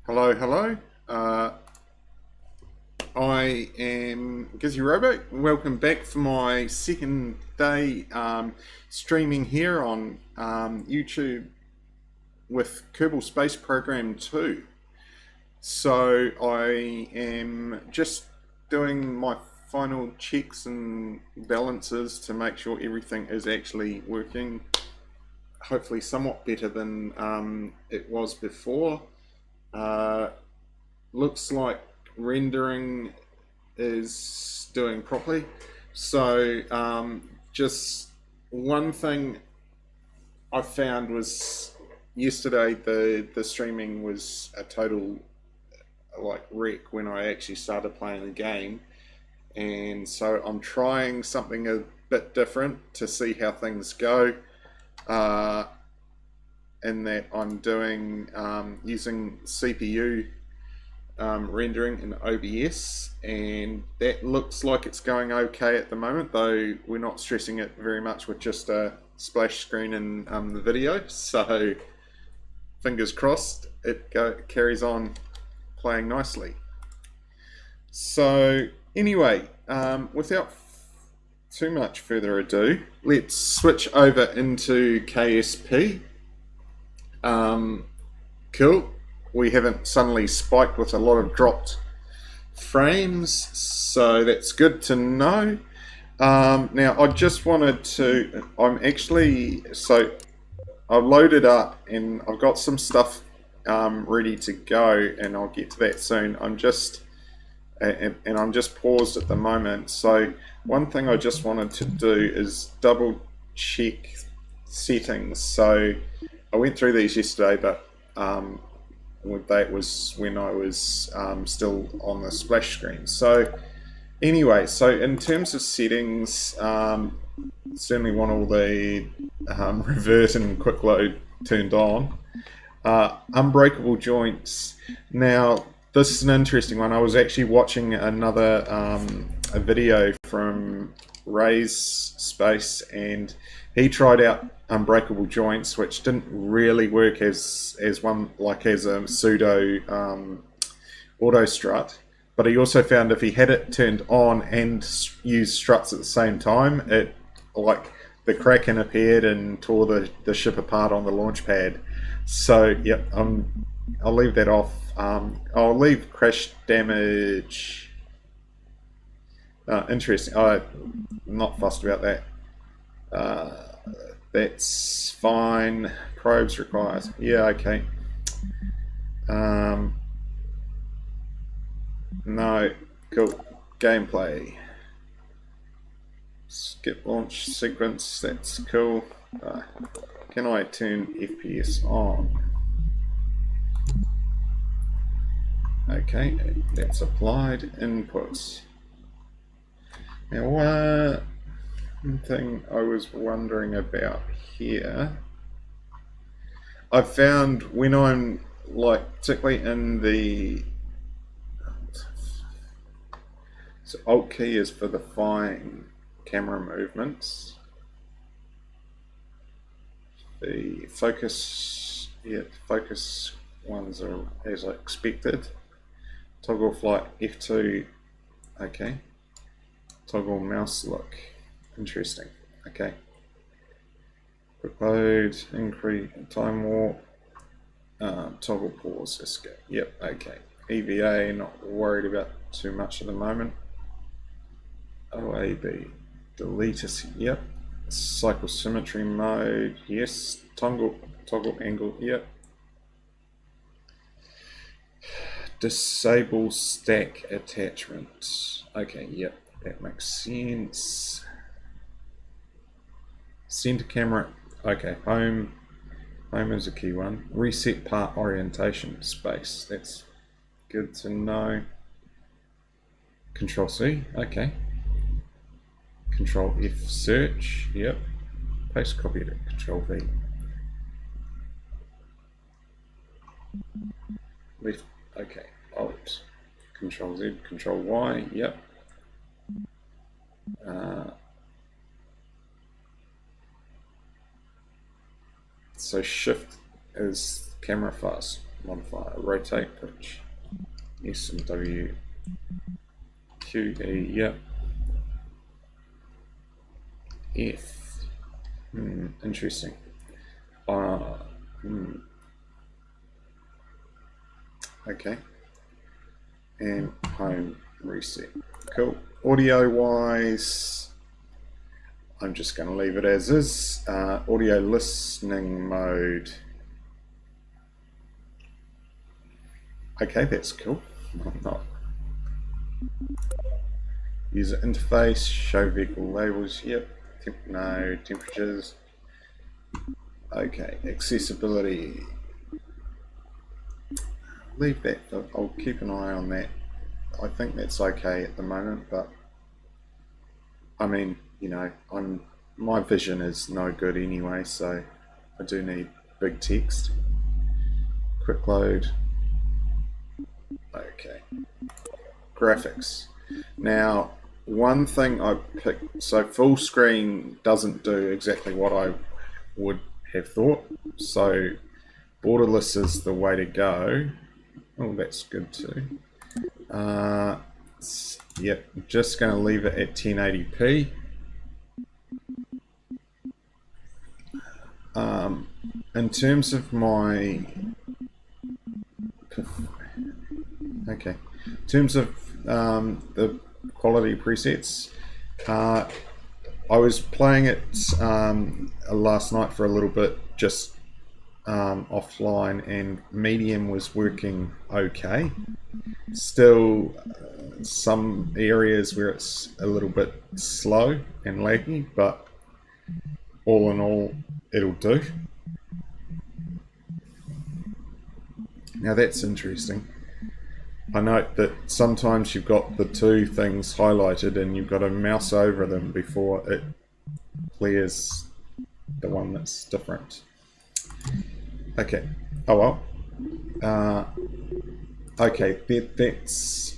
Hello, hello. I am Gizzy Robo. Welcome back for my second day streaming here on YouTube with Kerbal Space Program 2. So I am just doing my final checks and balances to make sure everything is actually working, hopefully somewhat better than it was before. Looks like rendering is doing properly. So just one thing I found was yesterday the streaming was a total wreck when I actually started playing the game, and so I'm trying something a bit different to see how things go. In that I'm doing using CPU rendering in OBS, and that looks like it's going okay at the moment, though we're not stressing it very much with just a splash screen in the video, so fingers crossed it carries on playing nicely. So anyway, without too much further ado, let's switch over into KSP. Cool. We haven't suddenly spiked with a lot of dropped frames, so that's good to know. Now I just wanted to, I've loaded up and I've got some stuff ready to go, and I'll get to that soon. I'm just paused at the moment. So one thing I just wanted to do is double check settings. So I went through these yesterday, but that was when I was still on the splash screen. So anyway, so in terms of settings, certainly want all the revert and quick load turned on. Unbreakable joints. Now this is an interesting one. I was actually watching another a video from Ryzen Space, and he tried out unbreakable joints, which didn't really work as a pseudo auto strut. But he also found if he had it turned on and used struts at the same time, it the Kraken appeared and tore the ship apart on the launch pad. So yep, I'll leave that off. I'll leave crash damage. Interesting. I'm not fussed about that. That's fine. Probes required. Yeah, okay. No, cool. Gameplay. Skip launch sequence. That's cool. Can I turn FPS on? Okay, that's applied. Inputs. Now, one thing I was wondering about here, I found when I'm particularly in the Alt key is for the fine camera movements. The focus ones are as I expected. Toggle flight F2, okay. Toggle mouse look, interesting, okay. Quick load, increase time warp, toggle pause, escape, yep, okay. EVA, not worried about too much at the moment. OAB, delete, yep. Cycle symmetry mode, yes. Toggle angle, yep. Disable stack attachment. Okay, yep, that makes sense. Center camera. Okay, home is a key one. Reset part orientation space. That's good to know. Control C. Okay. Control F search. Yep. Paste copy to Control V. Left. Okay. Alt. Control Z. Control Y. Yep. So shift is camera fast. modifier, rotate, pitch, S and W, Q, E, yep. F. Interesting. Okay. And home reset. Cool. Audio wise, I'm just going to leave it as is. Audio listening mode. Okay, that's cool. I'm not. User interface, show vehicle labels, yep. No, temperatures. Okay, accessibility. Leave that, I'll keep an eye on that. I think that's okay at the moment, but I mean, you know, my vision is no good anyway, so I do need big text. Quick load. Okay. Graphics. Now, one thing I picked, so full screen doesn't do exactly what I would have thought, so borderless is the way to go. Oh, that's good too. Yep, just going to leave it at 1080p. In terms of my in terms of the quality presets, I was playing it last night for a little bit, just offline, and medium was working okay. Still some areas where it's a little bit slow and laggy, but all in all it'll do. Now that's interesting. I note that sometimes you've got the two things highlighted and you've got to mouse over them before it clears the one that's different. Okay. Oh well. Okay, that's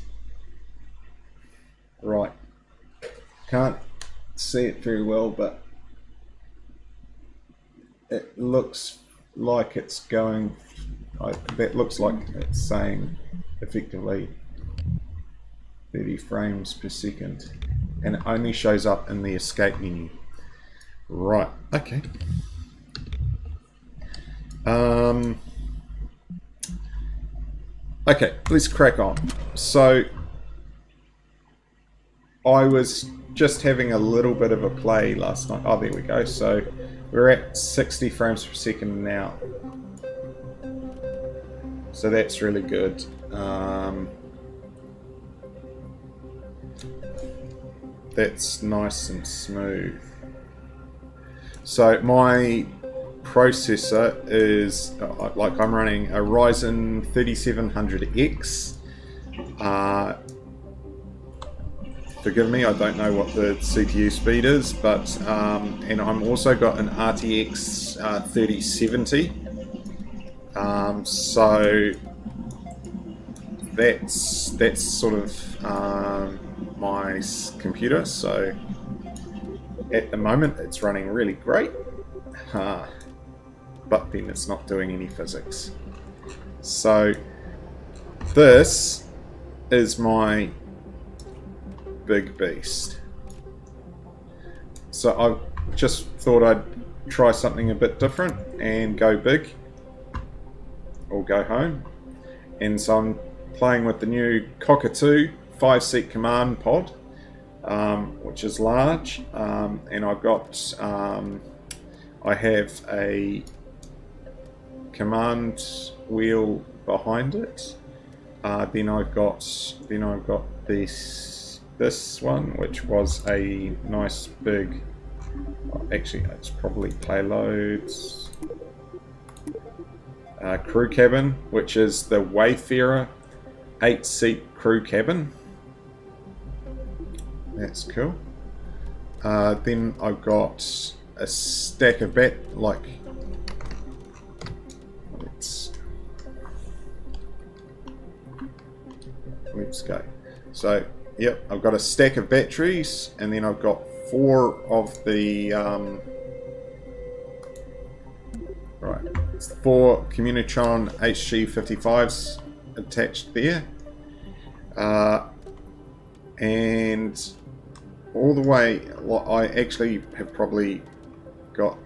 right. Can't see it very well, but it looks like it's going. That looks like it's saying effectively 30 frames per second, and it only shows up in the escape menu. Right. Okay. Okay, let's crack on. So I was just having a little bit of a play last night. Oh, there we go. So we're at 60 frames per second now. So that's really good. That's nice and smooth. So my processor is like, I'm running a Ryzen 3700X. Forgive me, I don't know what the CPU speed is, but and I'm also got an RTX 3070. So that's sort of my computer. So at the moment it's running really great, but then it's not doing any physics. So this is my big beast. So I just thought I'd try something a bit different and go big or go home. And so I'm playing with the new Cockatoo 5-seat command pod, which is large, and I've got I have a command wheel behind it. Then I've got this one, which was a nice big. Actually, it's probably payloads. Crew cabin, which is the Wayfarer 8-seat crew cabin. That's cool. Then I've got a stack of let's go. So yep, I've got a stack of batteries, and then I've got 4 of the right, it's the 4 Communitron HG55s attached there, and all the way, I actually have probably got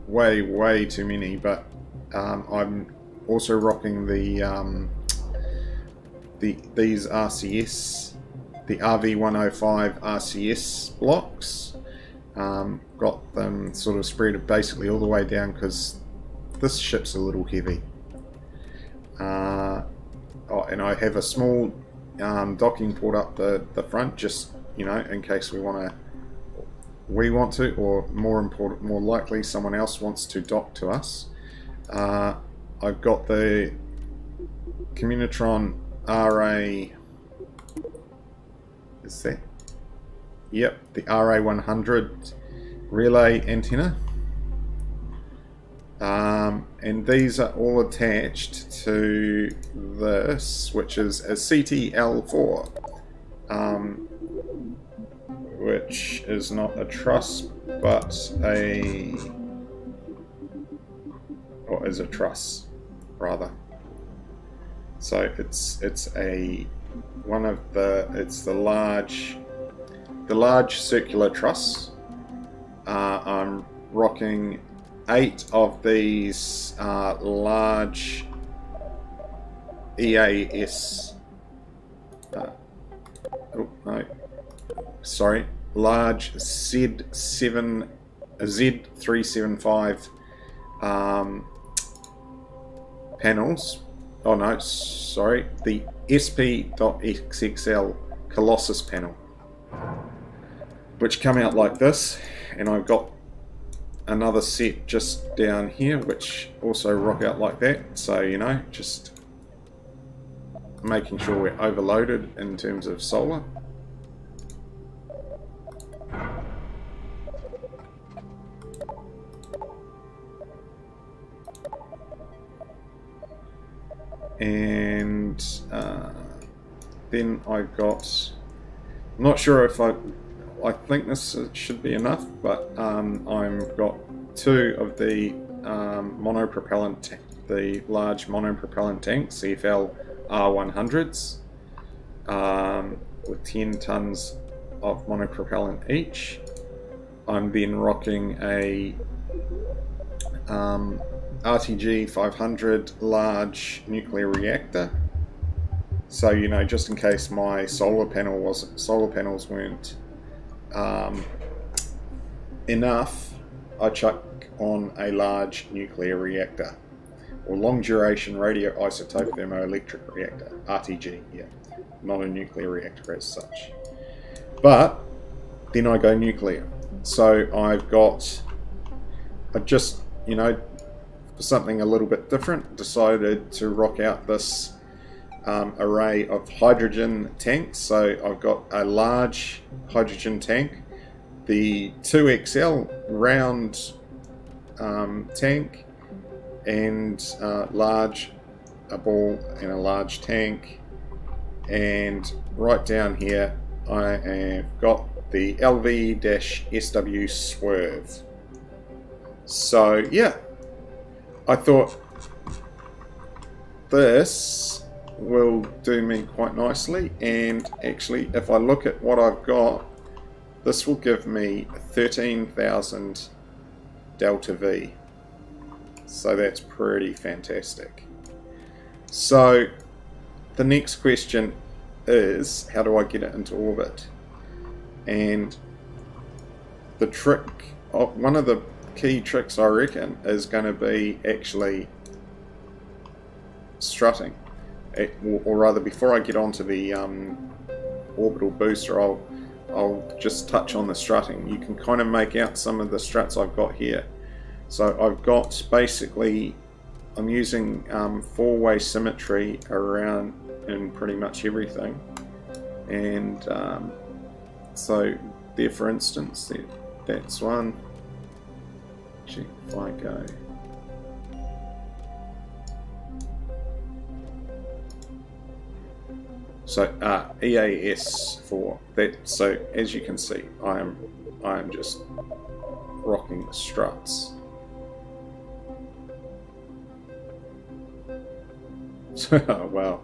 way too many, but I'm also rocking these RCS, the RV105 RCS blocks. Got them sort of spread basically all the way down because this ship's a little heavy. And I have a small docking port up the front, just, you know, in case we want to, or more likely someone else wants to dock to us. I've got the Communitron RA, is that? Yep, the RA100 relay antenna. And these are all attached to this, which is a CTL4, which is not a truss, but or is a truss, rather. So it's the large circular truss. I'm rocking 8 of these large EAS. Large Z375 panels. Oh no, sorry, the SP.XXL Colossus panel, which come out like this, and I've got another set just down here which also rock out like that. So, you know, just making sure we're overloaded in terms of solar. And then I've got, I'm not sure if I think this should be enough, but I've got 2 of the monopropellant, the large monopropellant tanks, CFL R100s, with 10 tons of monopropellant each. I'm then rocking a RTG 500 large nuclear reactor. So, you know, just in case my solar panels weren't enough, I chuck on a large nuclear reactor, or long duration radioisotope thermoelectric reactor, RTG, yeah, not a nuclear reactor as such. But then I go nuclear. So I've just, you know, for something a little bit different, decided to rock out this array of hydrogen tanks. So I've got a large hydrogen tank, the 2XL round tank, and a ball and a large tank, and right down here I have got the LV-SW swerve. So yeah, I thought this will do me quite nicely, and actually if I look at what I've got, this will give me 13,000 delta V. So that's pretty fantastic. So the next question is, how do I get it into orbit? And the trick, one of the key tricks I reckon, is going to be actually strutting. Or rather, before I get onto the orbital booster, I'll just touch on the strutting. You can kind of make out some of the struts I've got here. So I've got basically, I'm using 4-way symmetry around in pretty much everything. And so there, for instance, that's one. Check if I go. So EAS for that. So as you can see, I am just rocking the struts. Wow,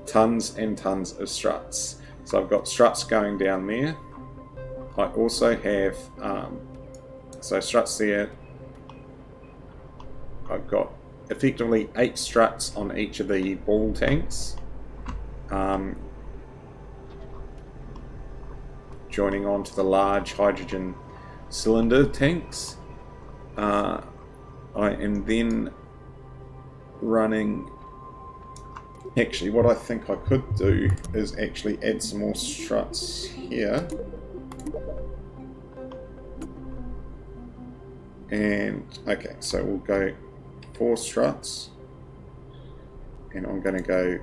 tons and tons of struts. So I've got struts going down there. I also have so struts there. I've got effectively 8 struts on each of the ball tanks, joining on to the large hydrogen cylinder tanks. I am then running, actually what I think I could do is actually add some more struts here, and okay, so we'll go 4 struts, and I'm going to go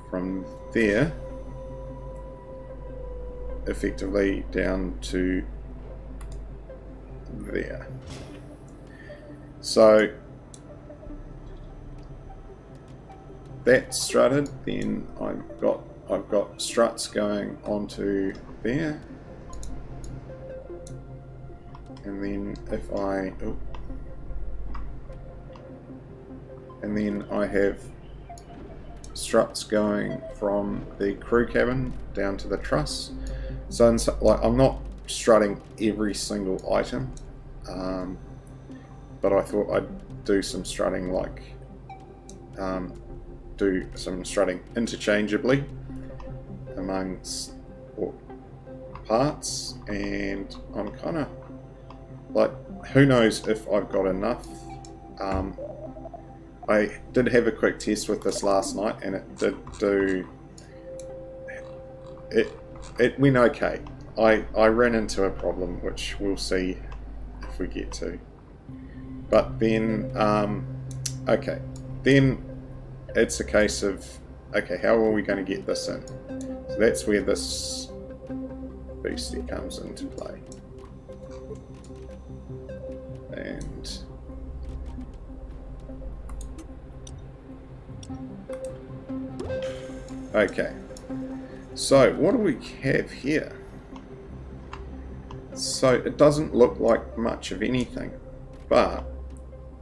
from there effectively down to there. So that's strutted. Then I've got struts going onto there, and then if I and then I have struts going from the crew cabin down to the truss. So like, I'm not strutting every single item, but I thought I'd do some strutting, like do some strutting interchangeably amongst parts, and I'm kind of like, who knows if I've got enough. I did have a quick test with this last night, and it did do it. It went okay. I ran into a problem which we'll see if we get to. But then, okay, then it's a case of, okay, how are we going to get this in? So that's where this beastie comes into play. And okay, so what do we have here? So it doesn't look like much of anything, but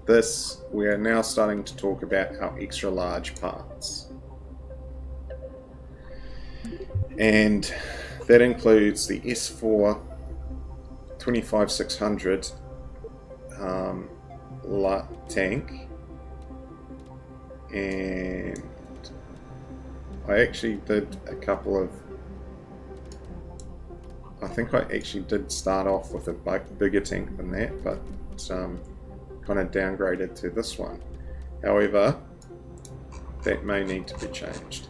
this, we're now starting to talk about our extra large parts, and that includes the S4 25600 tank, and I actually did a couple of, I think I actually did start off with a bigger tank than that, but kind of downgraded to this one. However, that may need to be changed.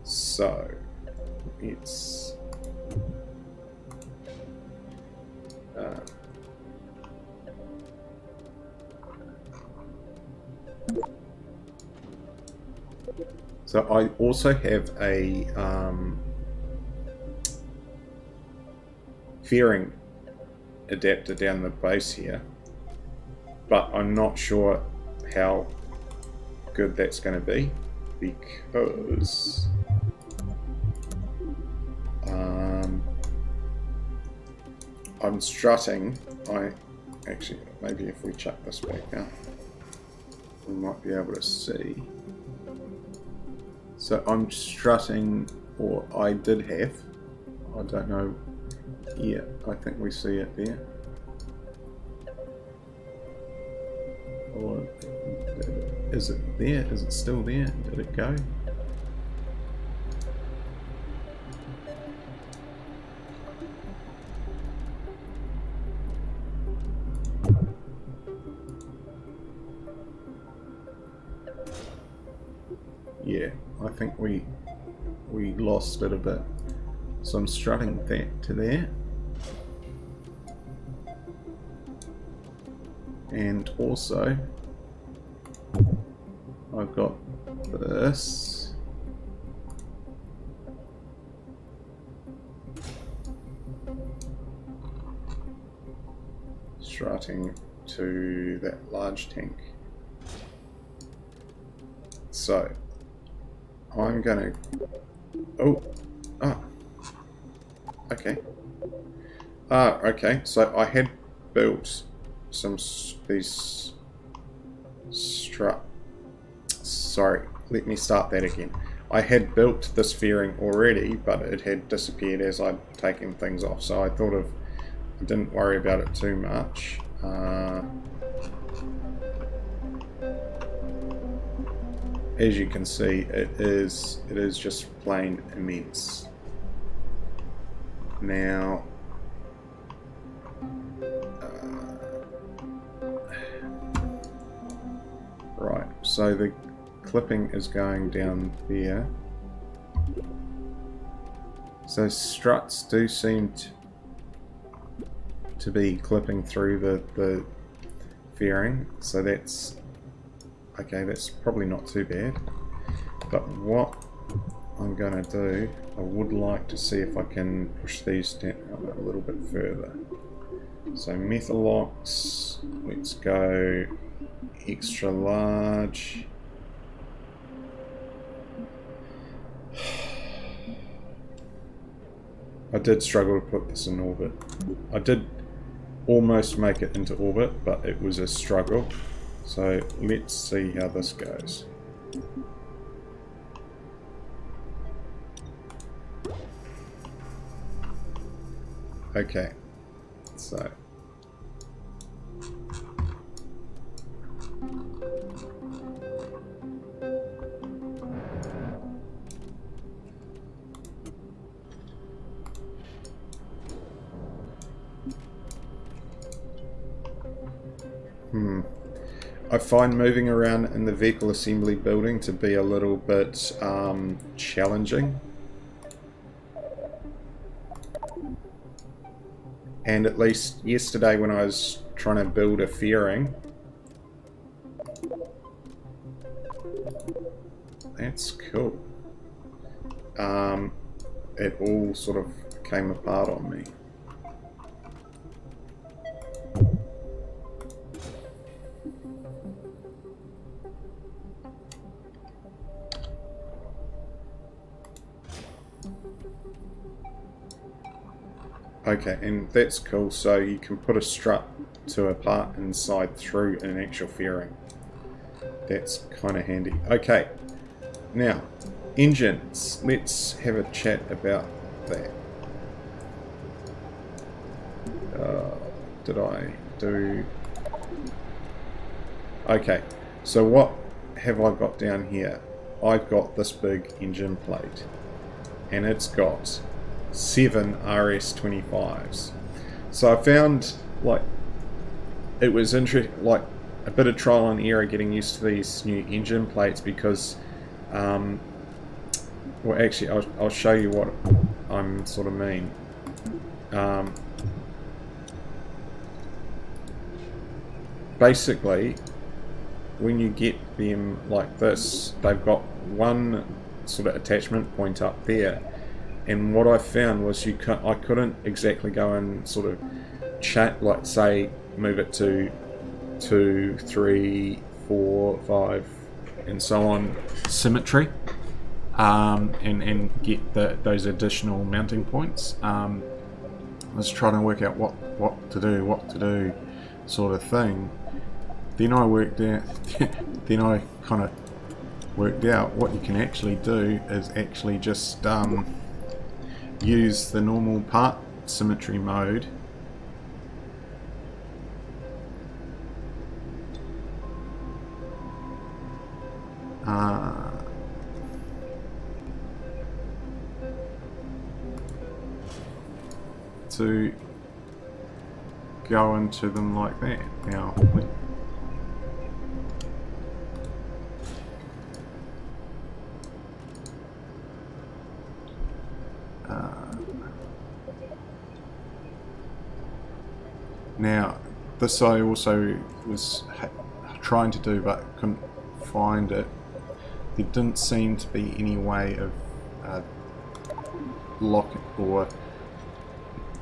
So it's so I also have a fairing adapter down the base here, but I'm not sure how good that's going to be, because I'm strutting. Actually, maybe if we chuck this back up, we might be able to see. So I'm strutting, or I did have, I don't know, yeah, I think we see it there. Or is it there? Is it still there? Did it go? Yeah, I think we lost it a bit. So I'm strutting that to there. And also, I've got this. Strutting to that large tank. So, I'm gonna, okay. Okay, so I had built these let me start that again. I had built this fairing already, but it had disappeared as I'd taken things off, so I didn't worry about it too much. As you can see, it is just plain immense. Now, right, so the clipping is going down there. So struts do seem to be clipping through the fairing, so that's okay. That's probably not too bad. But what I'm going to do, I would like to see if I can push these down a little bit further. So metal locks, let's go extra large. I did struggle to put this in orbit. I did almost make it into orbit, but it was a struggle. So let's see how this goes. Okay, so I find moving around in the vehicle assembly building to be a little bit challenging. And at least yesterday when I was trying to build a fairing, that's cool. It all sort of came apart on me. Okay, and that's cool, so you can put a strut to a part inside through an actual fairing. That's kind of handy. Okay, now, engines. Let's have a chat about that. Did I do... Okay, so what have I got down here? I've got this big engine plate, and it's got 7 RS-25s. So I found, like, it was like a bit of trial and error getting used to these new engine plates because, well, actually, I'll show you what I'm sort of mean. Basically, when you get them like this, they've got one sort of attachment point up there. And what I found was I couldn't exactly go and sort of chat, like say, move it to 2, 3, 4, 5, and so on, symmetry, and get those additional mounting points. I was trying to work out what to do, sort of thing. Then I kind of worked out what you can actually do is actually just use the normal part symmetry mode to go into them like that. Now now, this I also was trying to do but couldn't find it. There didn't seem to be any way of locking or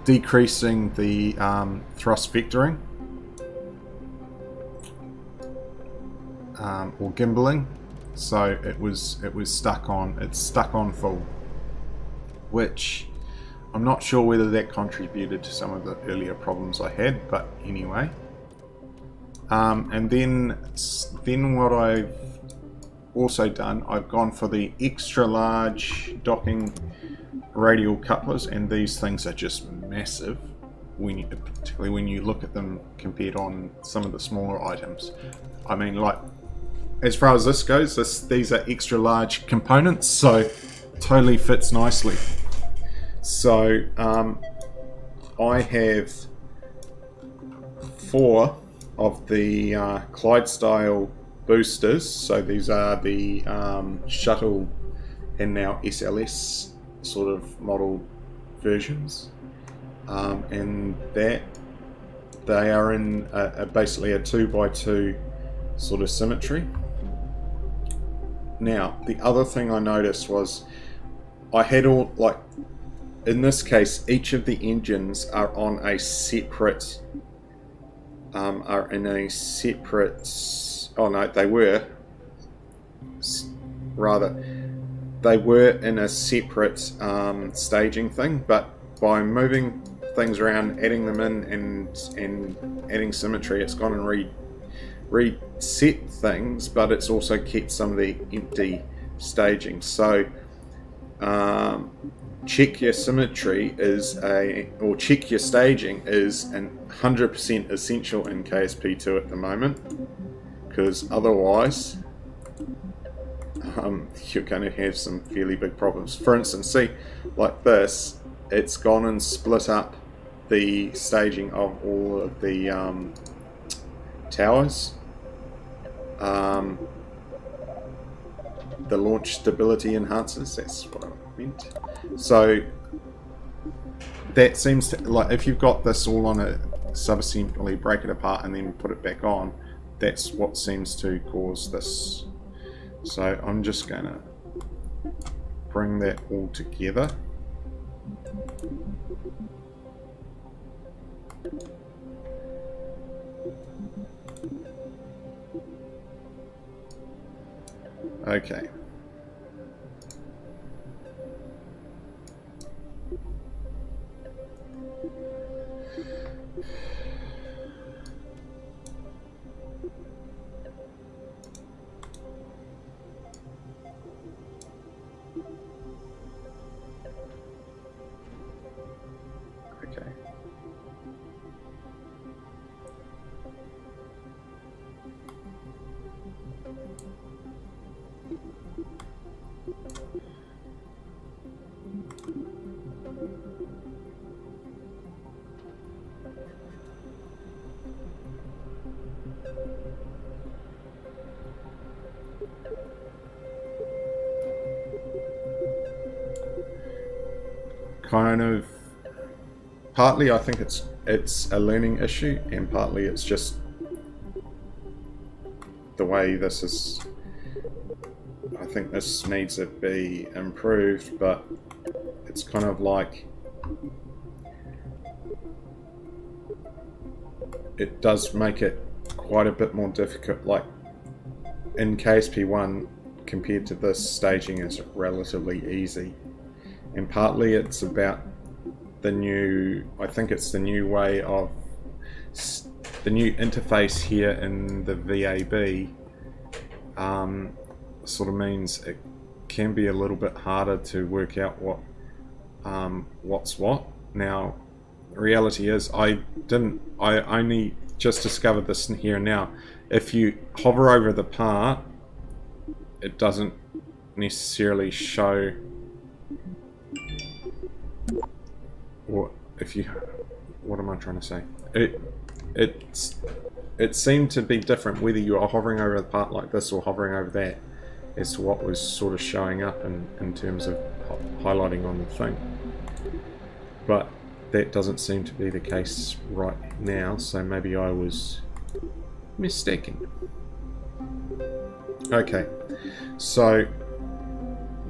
decreasing the thrust vectoring or gimbaling, so it's stuck on full, which I'm not sure whether that contributed to some of the earlier problems I had, but anyway. And then what I've also done, I've gone for the extra large docking radial couplers, and these things are just massive, particularly when you look at them compared on some of the smaller items. I mean, like, as far as this goes, these are extra large components, so totally fits nicely. So I have 4 of the Clydesdale boosters. So these are the shuttle and now SLS sort of model versions, and that they are in basically a 2x2 sort of symmetry. Now, the other thing I noticed was I had all, like, in this case, each of the engines are on a separate, oh no, they were in a separate staging thing, but by moving things around, adding them in, and adding symmetry, it's gone and reset things, but it's also kept some of the empty staging. So check your symmetry or check your staging is 100% essential in KSP2 at the moment, because otherwise you're going to have some fairly big problems. For instance, see, like this, it's gone and split up the staging of all of the towers. The launch stability enhancers, that's what I meant. So that seems to, like, if you've got this all on a subassembly, break it apart and then put it back on, that's what seems to cause this. So I'm just going to bring that all together. Okay. Kind of, partly I think it's a learning issue, and partly it's just the way this is. I think this needs to be improved, but it's kind of like it does make it quite a bit more difficult. Like in KSP1 compared to this, staging is relatively easy. And partly it's about the new, I think it's the new way of, the new interface here in the VAB sort of means it can be a little bit harder to work out what's what. Now, the reality is I only just discovered this here now. If you hover over the part, it doesn't necessarily show. Or if you, what am I trying to say? It seemed to be different whether you are hovering over the part like this or hovering over that, as to what was sort of showing up in terms of highlighting on the thing. But that doesn't seem to be the case right now, so maybe I was mistaken. Okay, so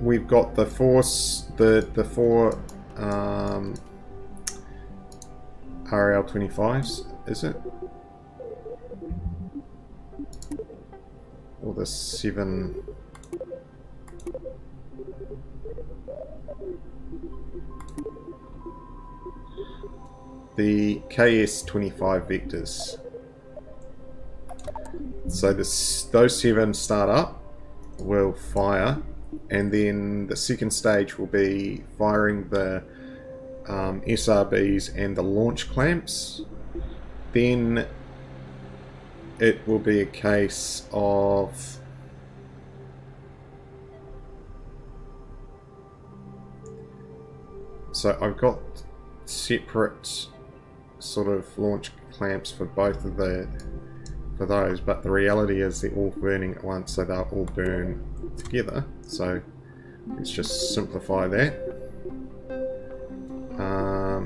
we've got the four RL25s, is it? Or the 7... the KS25 vectors. So those 7 start up will fire, and then the second stage will be firing the SRBs and the launch clamps. Then it will be a case of so I've got separate sort of launch clamps for both of those, but the reality is they're all burning at once, so they'll all burn together. So let's just simplify that.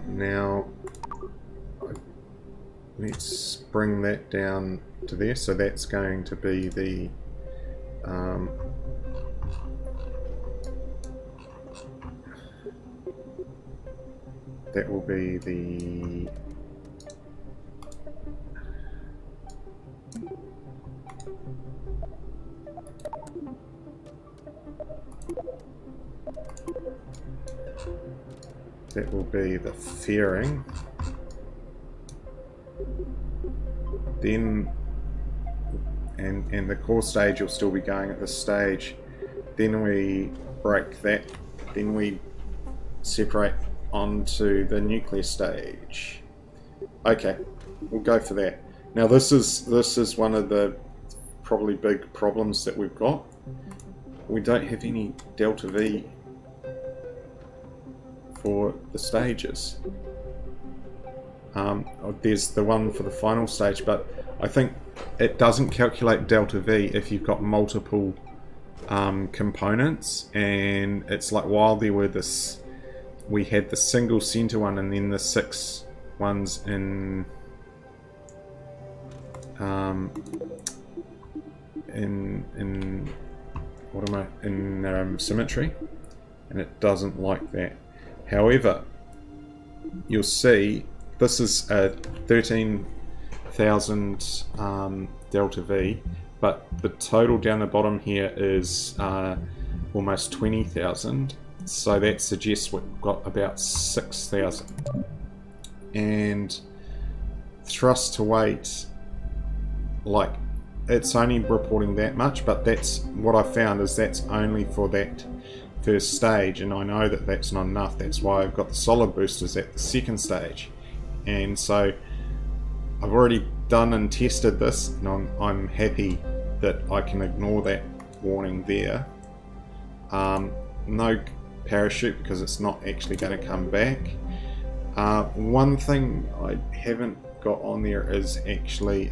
Now let's bring that down to there. So that's going to be the that will be the fairing. Then and the core stage will still be going at this stage. Then we break that. Then we separate onto the nuclear stage. Okay, we'll go for that. Now this is one of the probably big problems that we've got. We don't have any delta V for the stages. There's the one for the final stage, but I think it doesn't calculate delta V if you've got multiple components, and it's like while there were we had the single center one and then the 6 ones in symmetry, and it doesn't like that. However, you'll see this is a 13,000 delta V, but the total down the bottom here is almost 20,000. So that suggests we've got about 6,000. And thrust to weight, like, it's only reporting that much, but that's what I found is that's only for that first stage, and I know that that's not enough. That's why I've got the solid boosters at the second stage. And so I've already done and tested this, and I'm happy that I can ignore that warning there. No parachute because it's not actually going to come back. One thing I haven't got on there is actually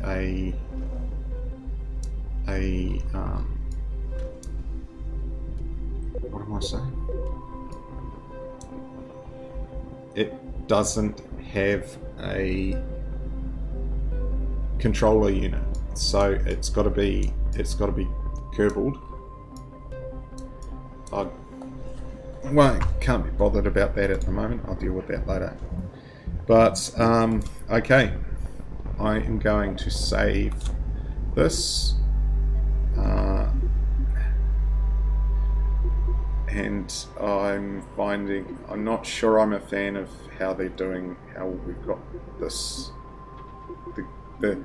what am I saying? It doesn't have a controller unit, so it's got to be Kerbaled. Can't be bothered about that at the moment. I'll deal with that later. But okay, I am going to save this, and I'm not sure I'm a fan of how they're doing, how we've got this, the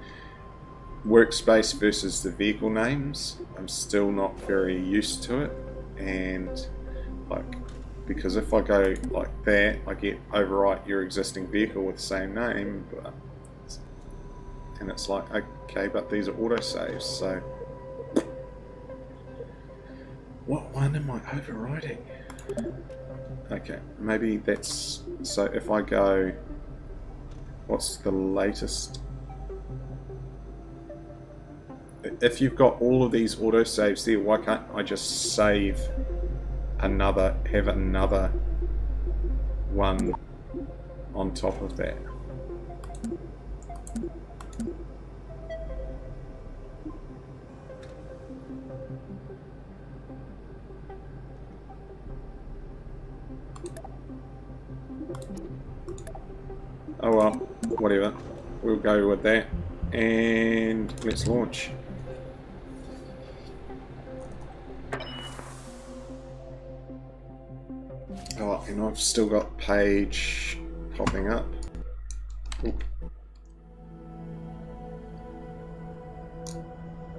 workspace versus the vehicle names. I'm still not very used to it, and because if I go like that, I get overwrite your existing vehicle with the same name, and it's like, okay, but these are autosaves, so what one am I overriding? Okay, maybe that's, so if I go, what's the latest? If you've got all of these autosaves there, why can't I just save have another one on top of that? Oh well, whatever. We'll go with that, and let's launch. Oh, and I've still got page popping up. Ooh.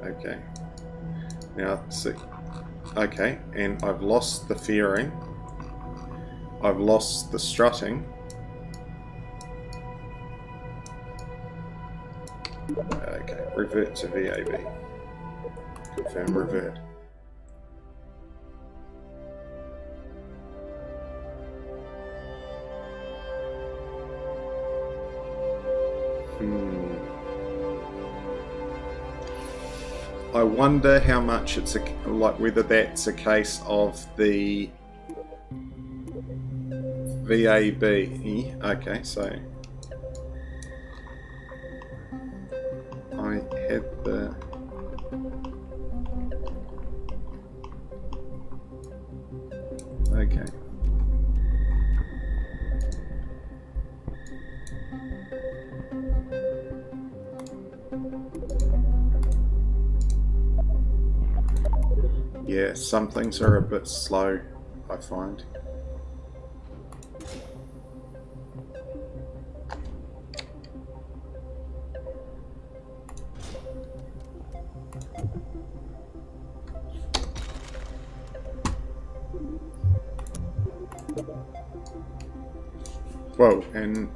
Okay. Now, see, Okay, and I've lost the fairing. I've lost the strutting. Okay, revert to VAB. Confirm revert. I wonder how much it's like whether that's a case of the VAB. Okay, so I had the okay. Yeah, some things are a bit slow, I find. Whoa, and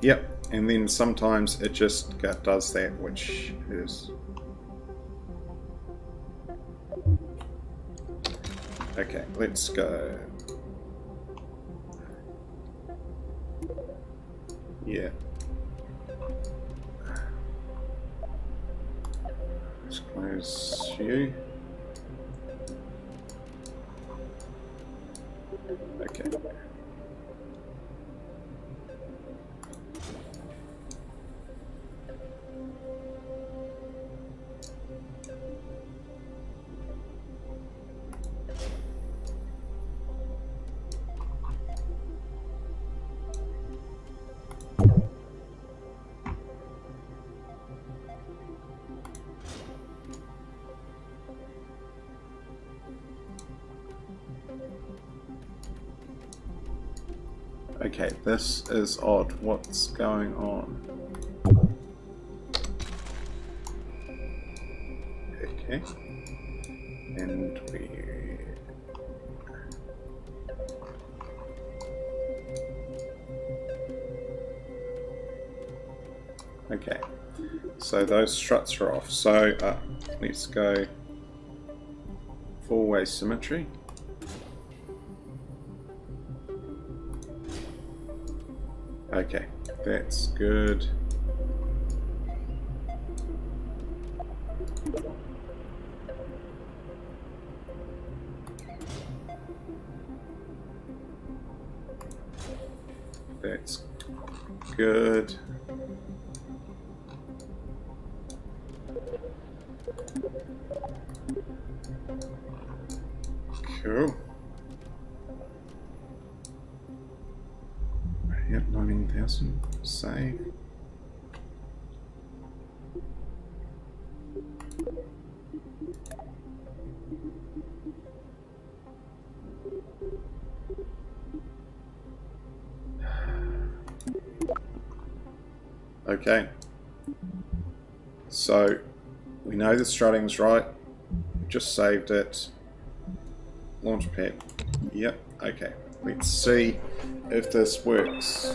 yep, and then sometimes it just does that, which is okay. Let's go. Yeah. Let's close you. Okay. Okay, this is odd. What's going on? Okay. And we... Okay. So those struts are off. So let's go four-way symmetry. Okay, that's good. That's good. Cool. Yep, 19,000. Save. Okay. So we know the strutting's right. Just saved it. Launchpad. Yep. Okay. Let's see if this works.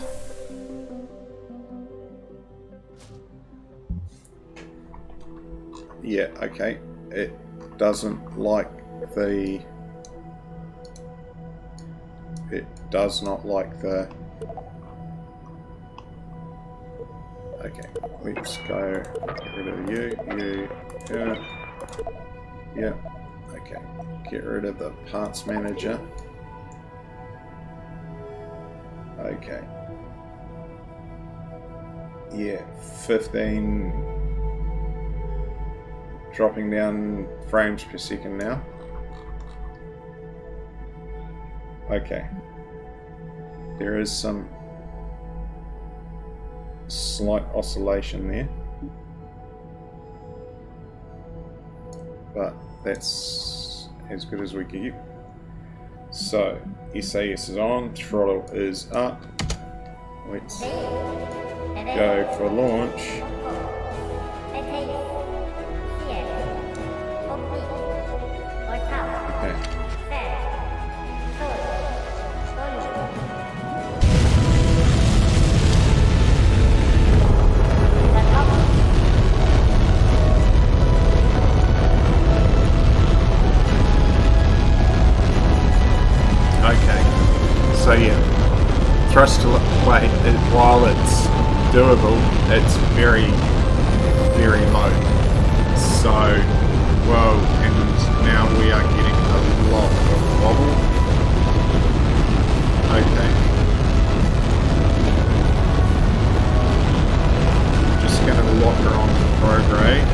Yeah, okay. It doesn't like the... It does not like the... Okay, let's go get rid of you, yeah, okay. Get rid of the parts manager. Okay. Yeah, 15 dropping down frames per second now. Okay. There is some slight oscillation there, but that's as good as we get. So SAS is on, throttle is up. Let's go for launch. Okay. So yeah, thrust to weight, while it's doable, it's very, very low. So, well, and now we are getting a lot of wobble. Okay. Just going to lock her on the prograde.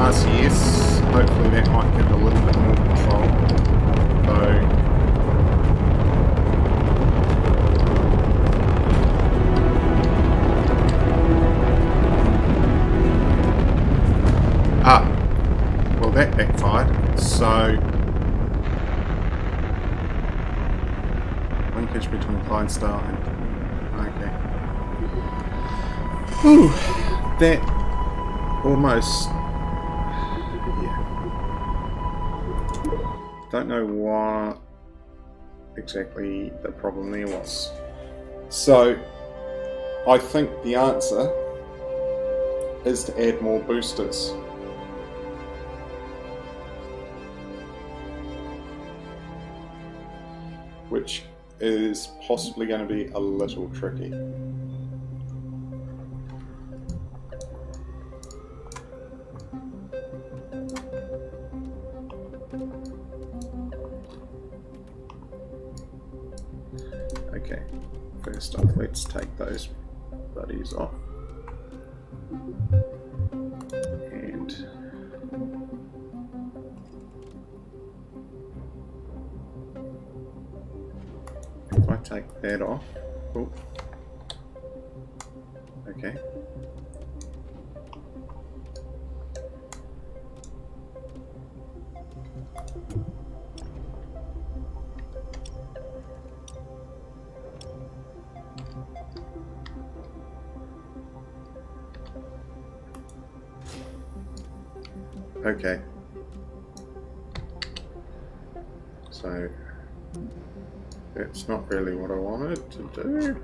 RCS, hopefully that might give a little bit more control. Well that backfired. So linkage between client style and okay. Ooh, that almost. Don't know what exactly the problem there was. So I think the answer is to add more boosters. Which is possibly going to be a little tricky. Okay, first off, let's take those buddies off. And if I take that off, oh, okay. Okay, so that's not really what I wanted to do.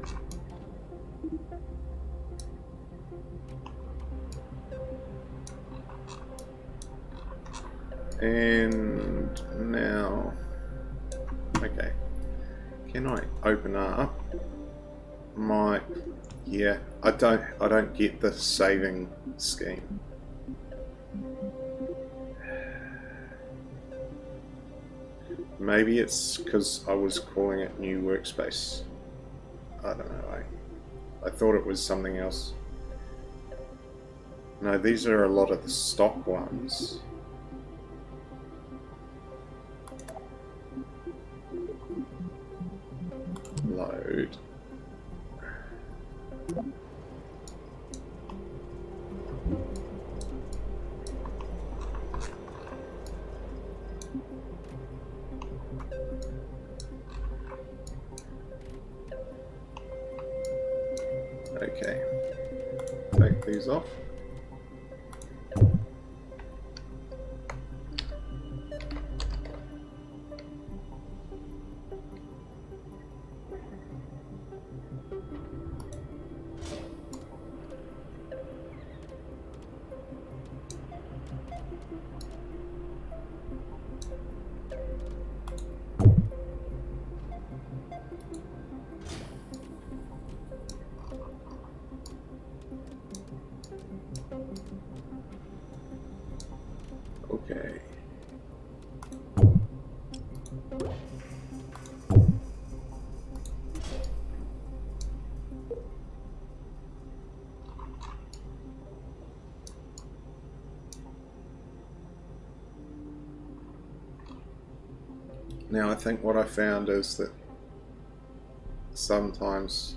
And now, okay, can I open up my, yeah, I don't get the saving scheme. Maybe it's because I was calling it new workspace. I don't know. I thought it was something else. No, these are a lot of the stock ones. Load. Okay, take these off. Now I think what I found is that sometimes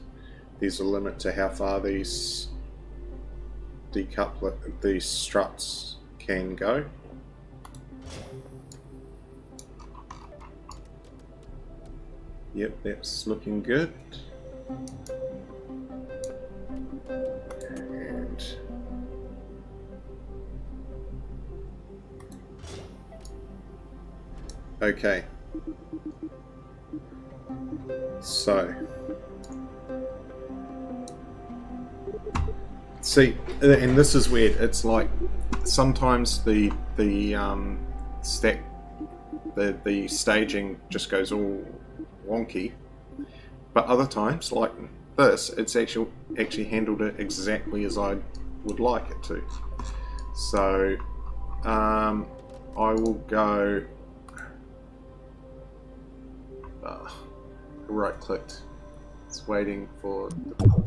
there's a limit to how far these struts can go. Yep, that's looking good. And okay. So see, and this is weird. It's like sometimes the staging just goes all wonky, but other times, like this, it's actually handled it exactly as I would like it to. So I will go right clicked. It's waiting for the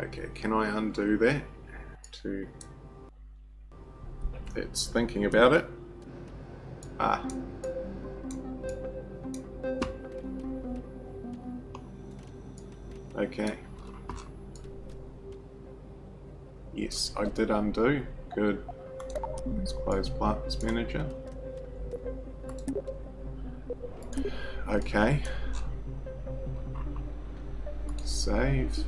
okay, can I undo that? It's thinking about it. Okay. Yes, I did undo. Good. Let's close Partners Manager. Okay. Save.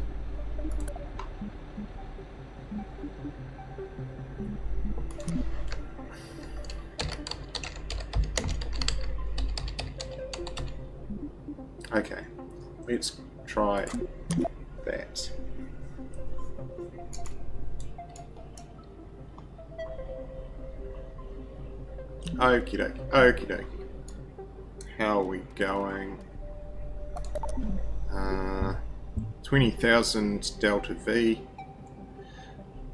Okay, let's try that. Okie dokie, okie dokie. How are we going? 20,000 delta V.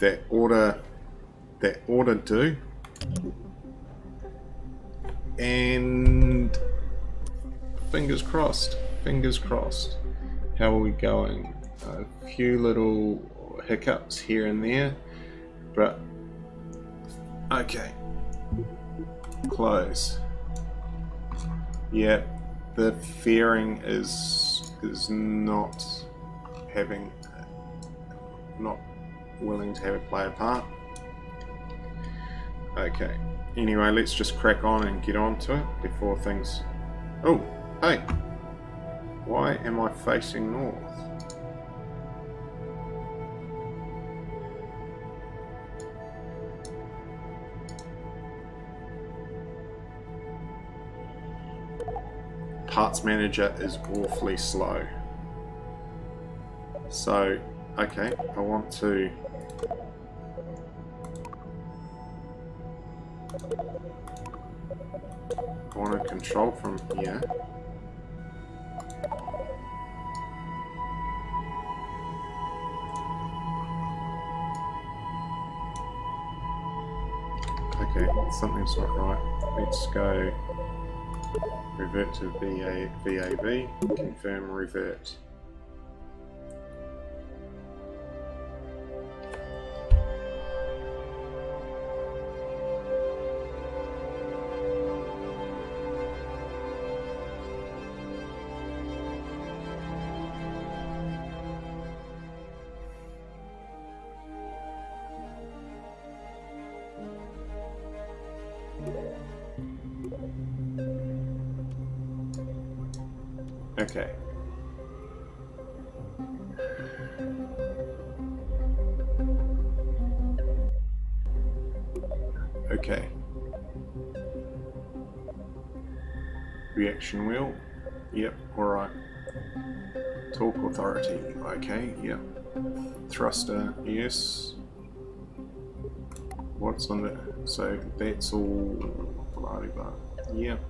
That oughta do. And fingers crossed. Fingers crossed. How are we going? A few little hiccups here and there, but okay. Close. Yeah, the fairing is not willing to have it play a part. Okay. Anyway, let's just crack on and get on to it before things. Oh, hey. Why am I facing north? Parts Manager is awfully slow. So, okay, I want to control from here. Okay, something's not right. Let's go revert to VAV, confirm revert. Okay. Okay. Reaction wheel. Yep, alright. Torque authority. Okay, yep. Thruster, yes. What's on the... So that's all... blah blah. Yep.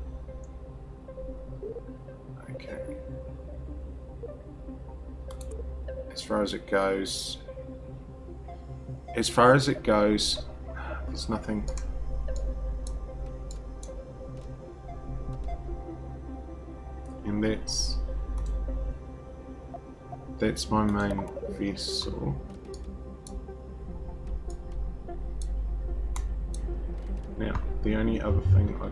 Okay. As far as it goes, as far as it goes, there's nothing. And that's my main vessel. Now, the only other thing I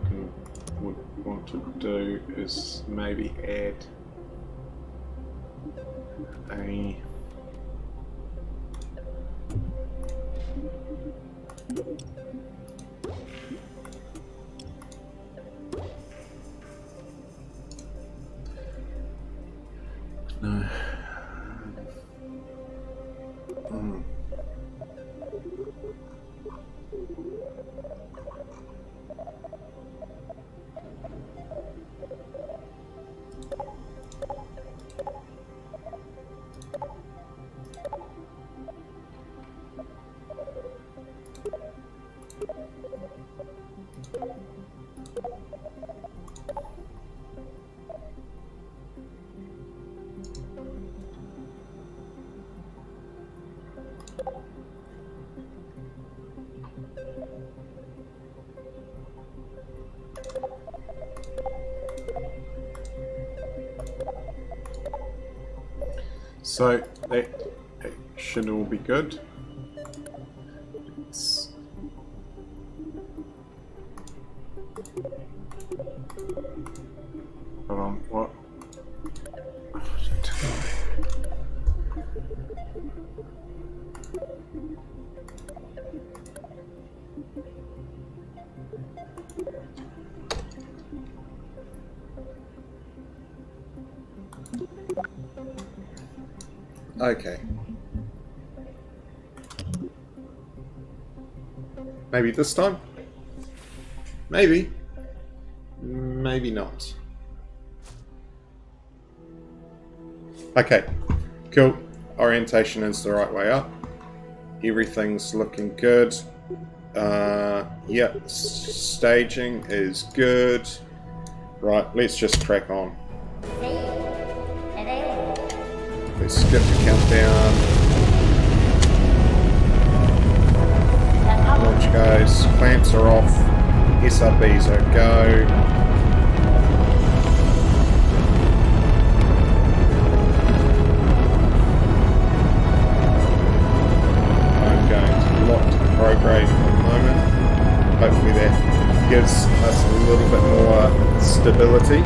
would want to do is maybe add a no. So that should all be good. Hold on, what? Okay. Maybe this time? Maybe. Maybe not. Okay. Cool. Orientation is the right way up. Everything's looking good. Yep. Staging is good. Right, let's just crack on. Let's skip the countdown. Launch goes. Plants are off. SRBs are go. I'm going to lock to prograde for the moment. Hopefully that gives us a little bit more stability.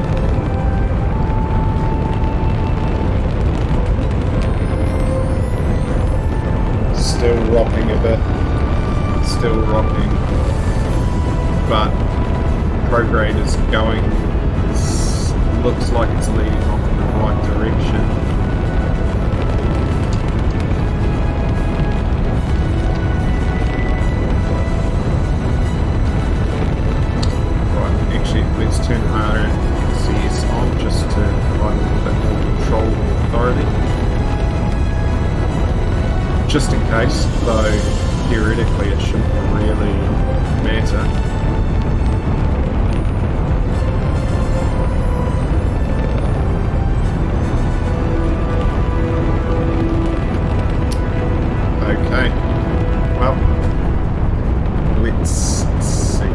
Still rocking a bit, still rocking, but prograde is going, looks like it's leading off in the right direction. Right, actually let's turn harder CS on just to provide a little bit more control authority. Just in case, though theoretically it shouldn't really matter. Okay, well, let's see.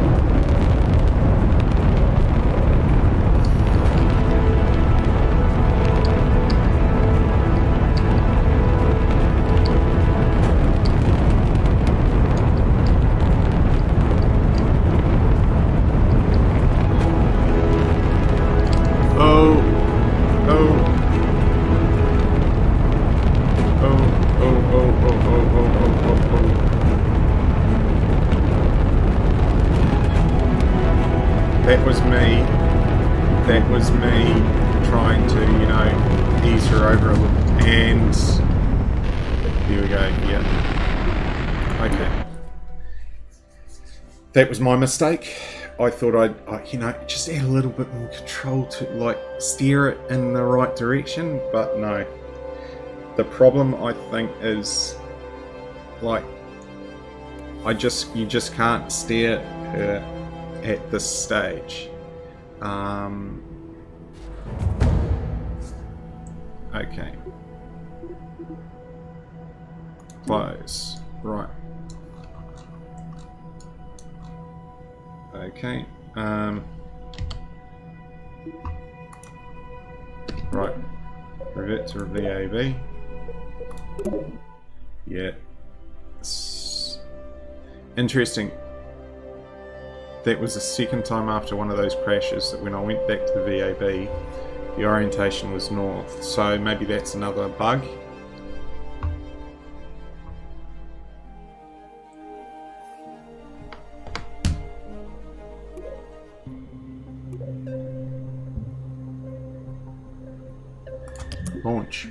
That was me trying to, you know, ease her over a little. And here we go, yeah. Okay. That was my mistake. I thought I'd, you know, just add a little bit more control to, like, steer it in the right direction, but no. The problem, I think, is, like, you just can't steer her at this stage. Okay. Close. Right. Okay. Right. Revert to VAB. Yeah. It's interesting. That was the second time after one of those crashes that when I went back to the VAB, the orientation was north. So maybe that's another bug. Launch.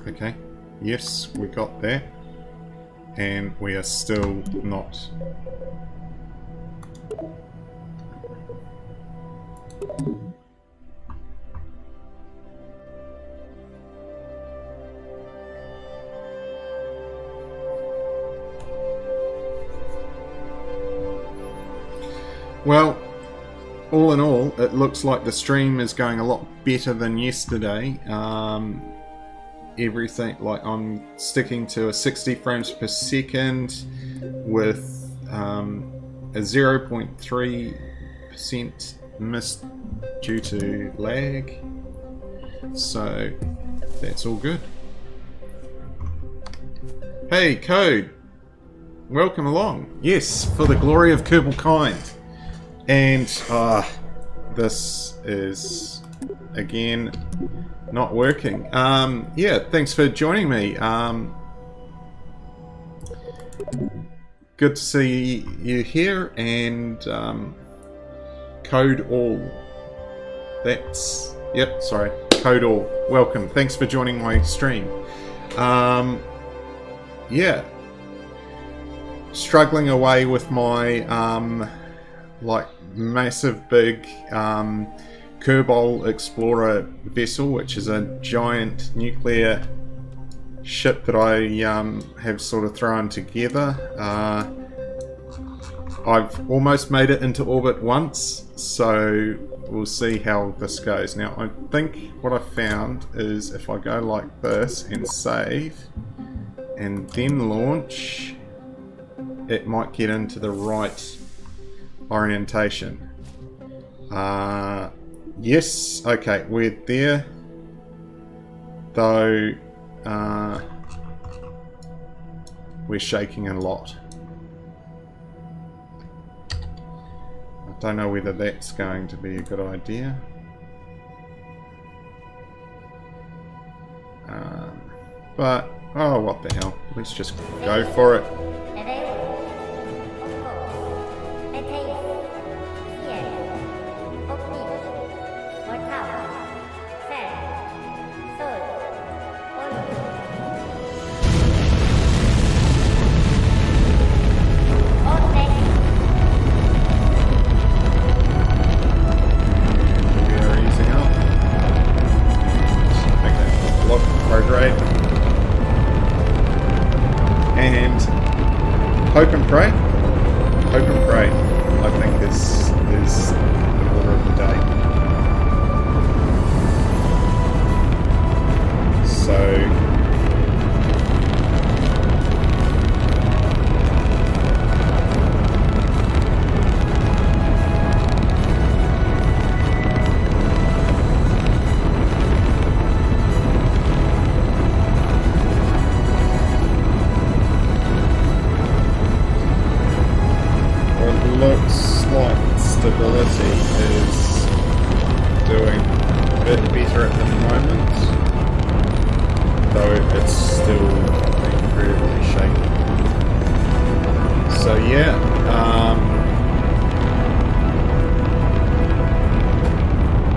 Okay, yes, we got that, and we are still not. Well, all in all, it looks like the stream is going a lot better than yesterday. Everything, like, I'm sticking to a 60 frames per second with a 0.3% miss due to lag, so that's all good. Hey Code, welcome along. Yes, for the glory of Kerbal Kind. And this is again not working. Yeah, thanks for joining me. Good to see you here, and Code All. That's, yep, sorry, Code All. Welcome. Thanks for joining my stream. Yeah, struggling away with my like massive big Kerbal Explorer vessel, which is a giant nuclear ship that I have sort of thrown together. I've almost made it into orbit once, so we'll see how this goes. Now, I think what I found is if I go like this and save and then launch, it might get into the right orientation. Yes, okay, we're there, though we're shaking a lot. I don't know whether that's going to be a good idea. But, oh, what the hell, let's just go for it. Hope and pray. Hope and pray, I think, is the order of the day. So, looks like stability is doing a bit better at the moment, though it's still incredibly shaky. So yeah,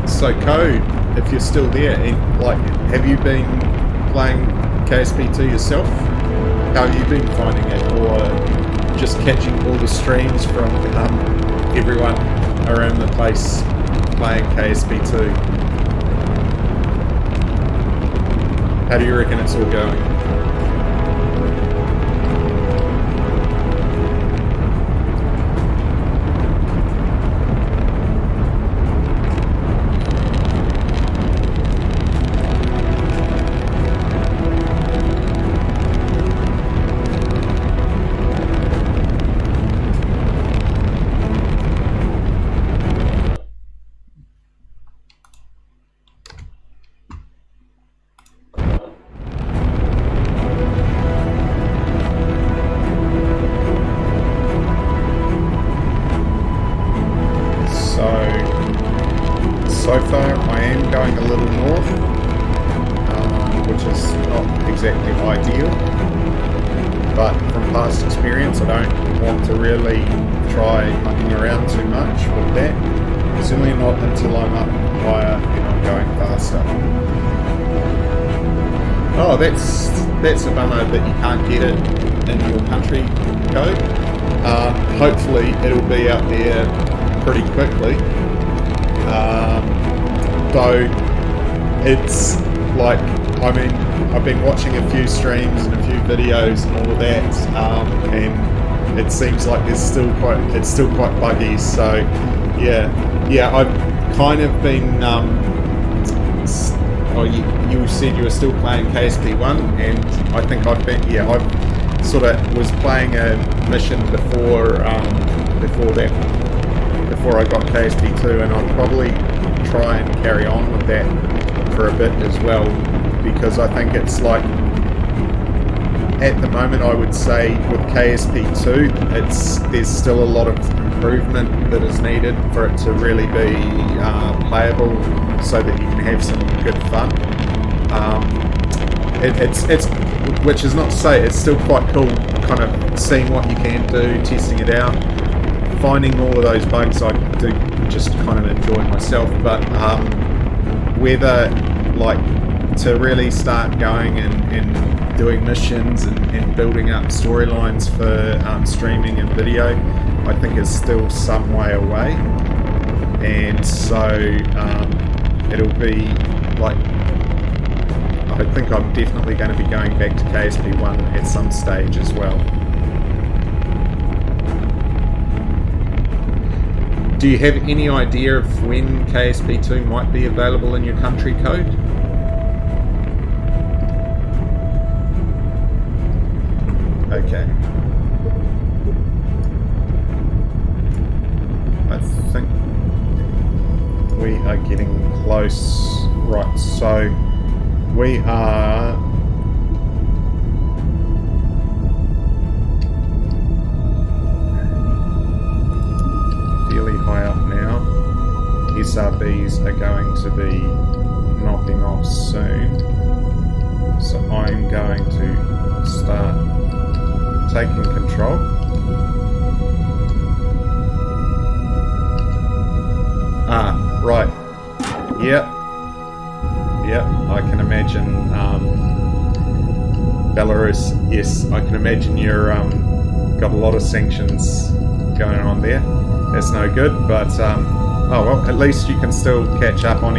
so Code, if you're still there, and like, have you been playing KSP2 yourself? How have you been finding it, or just catching all the streams from everyone around the place playing KSP2? How do you reckon it's all going? exactly ideal, but from past experience I don't want to really try mucking around too much with that, certainly not until I'm up higher and I'm going faster. Oh, that's a bummer that you can't get it in your country code. Hopefully it'll be out there pretty quickly, though it's like, I mean, I've been watching a few streams and a few videos and all of that, and it seems like it's still quite buggy. So yeah, I've kind of been. You said you were still playing KSP1, and I think I sort of was playing a mission before I got KSP2, and I'll probably try and carry on with that for a bit as well, because I think it's like, at the moment I would say with KSP2 there's still a lot of improvement that is needed for it to really be playable, so that you can have some good fun. It's which is not to say it's still quite cool, kind of seeing what you can do, testing it out, finding all of those bugs. I do just kind of enjoy myself, but whether like to really start going and doing missions and building up storylines for streaming and video, I think is still some way away, and so it'll be like, I think I'm definitely going to be going back to KSP1 at some stage as well. Do you have any idea of when KSP2 might be available in your country code? Okay. I think we are getting close. Right, so we are fairly high up now. SRBs are going to be knocking off soon, so I'm going to start taking control. Right. Yep, I can imagine Belarus, yes, I can imagine you're got a lot of sanctions going on there. That's no good, but oh well, at least you can still catch up on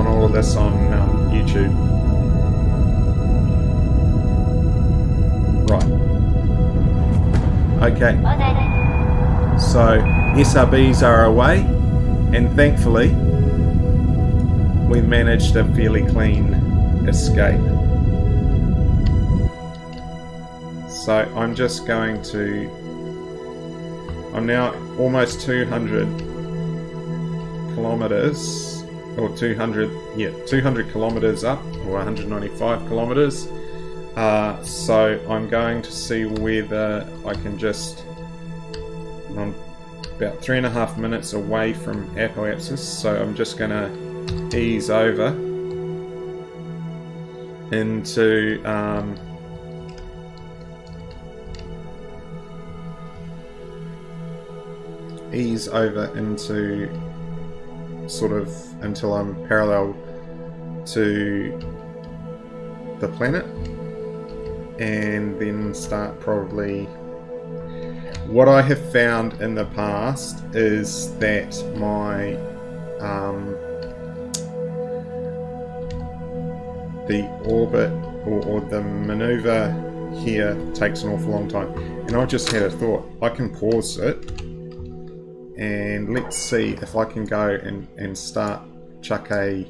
all of this on YouTube. Right. Okay. So SRBs are away, and thankfully we managed a fairly clean escape. So I'm just going to, I'm now almost 200 kilometers, or 200 kilometers up, or 195 kilometers. So I'm going to see whether I can just, I'm about 3.5 minutes away from apoapsis, so I'm just going to ease over into sort of until I'm parallel to the planet, and then start probably. What I have found in the past is that my the orbit or the maneuver here takes an awful long time, and I just had a thought. I can pause it and let's see if I can go and start chuck a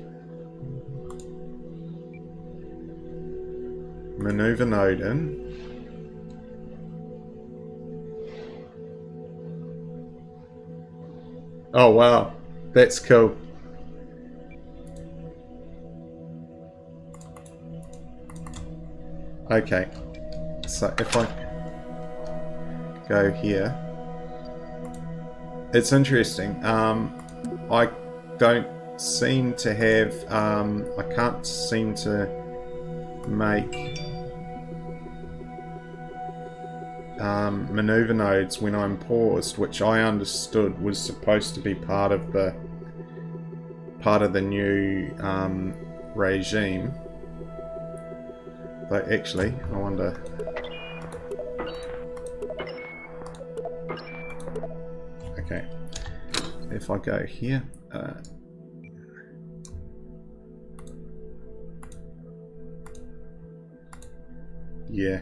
maneuver node in. Oh wow, that's cool. Okay, so if I go here, it's interesting. I don't seem to have, I can't seem to make maneuver nodes when I'm paused, which I understood was supposed to be part of the new regime. But actually, I wonder. Okay, if I go here. Yeah.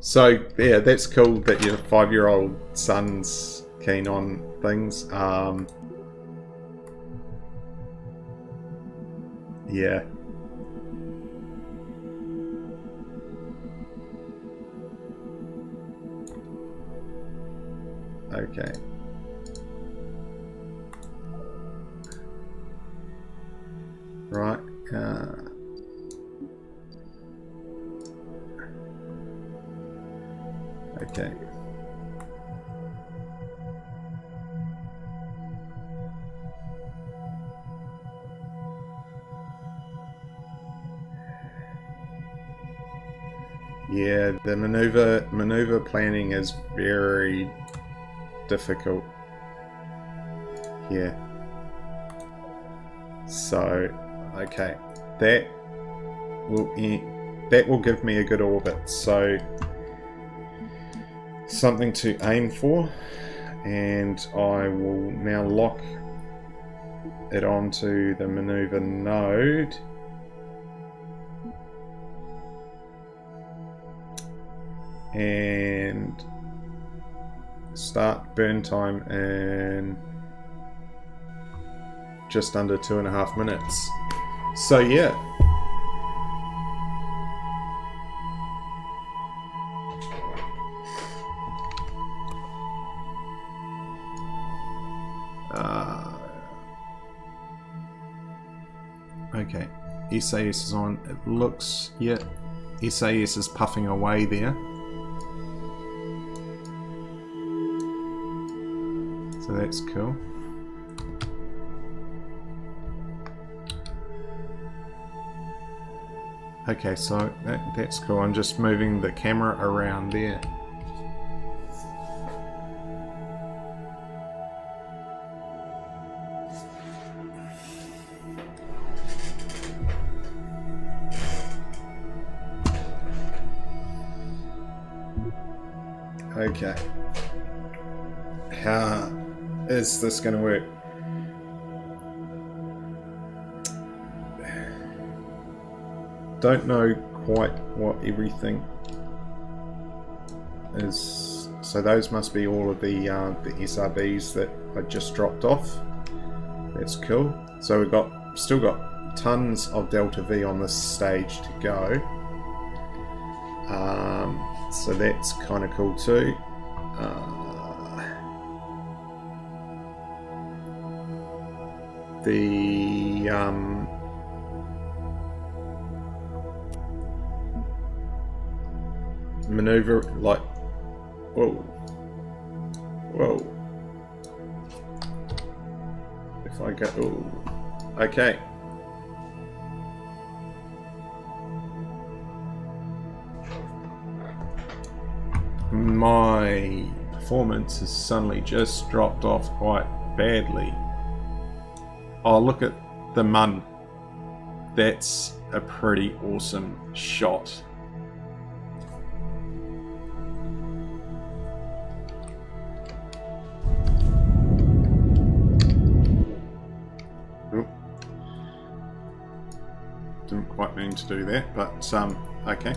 So, yeah, that's cool that your 5-year-old son's keen on things. Yeah. Okay. Right. Okay. Yeah, the maneuver planning is very difficult here. So, okay, that will give me a good orbit. So, something to aim for, and I will now lock it onto the maneuver node. And start burn time in just under 2.5 minutes. So yeah. Okay, SAS is on. It looks, yeah, SAS is puffing away there. So that's cool. Okay, so that's cool. I'm just moving the camera around there. Okay. How is this going to work? Don't know quite what everything is. So those must be all of the SRBs that I just dropped off. That's cool. So we've still got tons of Delta V on this stage to go. So that's kind of cool too. The maneuver, like, whoa, if I go, ooh, okay. My performance has suddenly just dropped off quite badly. Oh, look at the mun. That's a pretty awesome shot. Oop. Didn't quite mean to do that, but okay.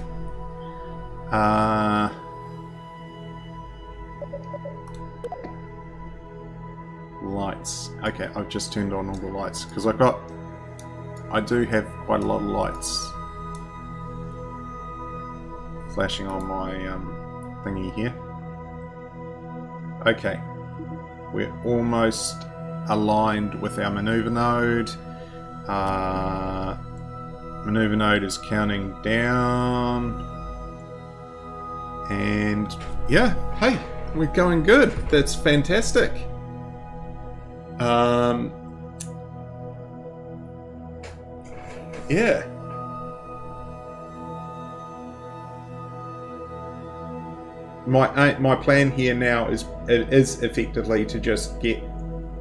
Lights. Okay, I've just turned on all the lights because I do have quite a lot of lights flashing on my thingy here. Okay, we're almost aligned with our maneuver node. Maneuver node is counting down, and yeah, hey, we're going good. That's fantastic. Yeah. my plan here now is effectively to just get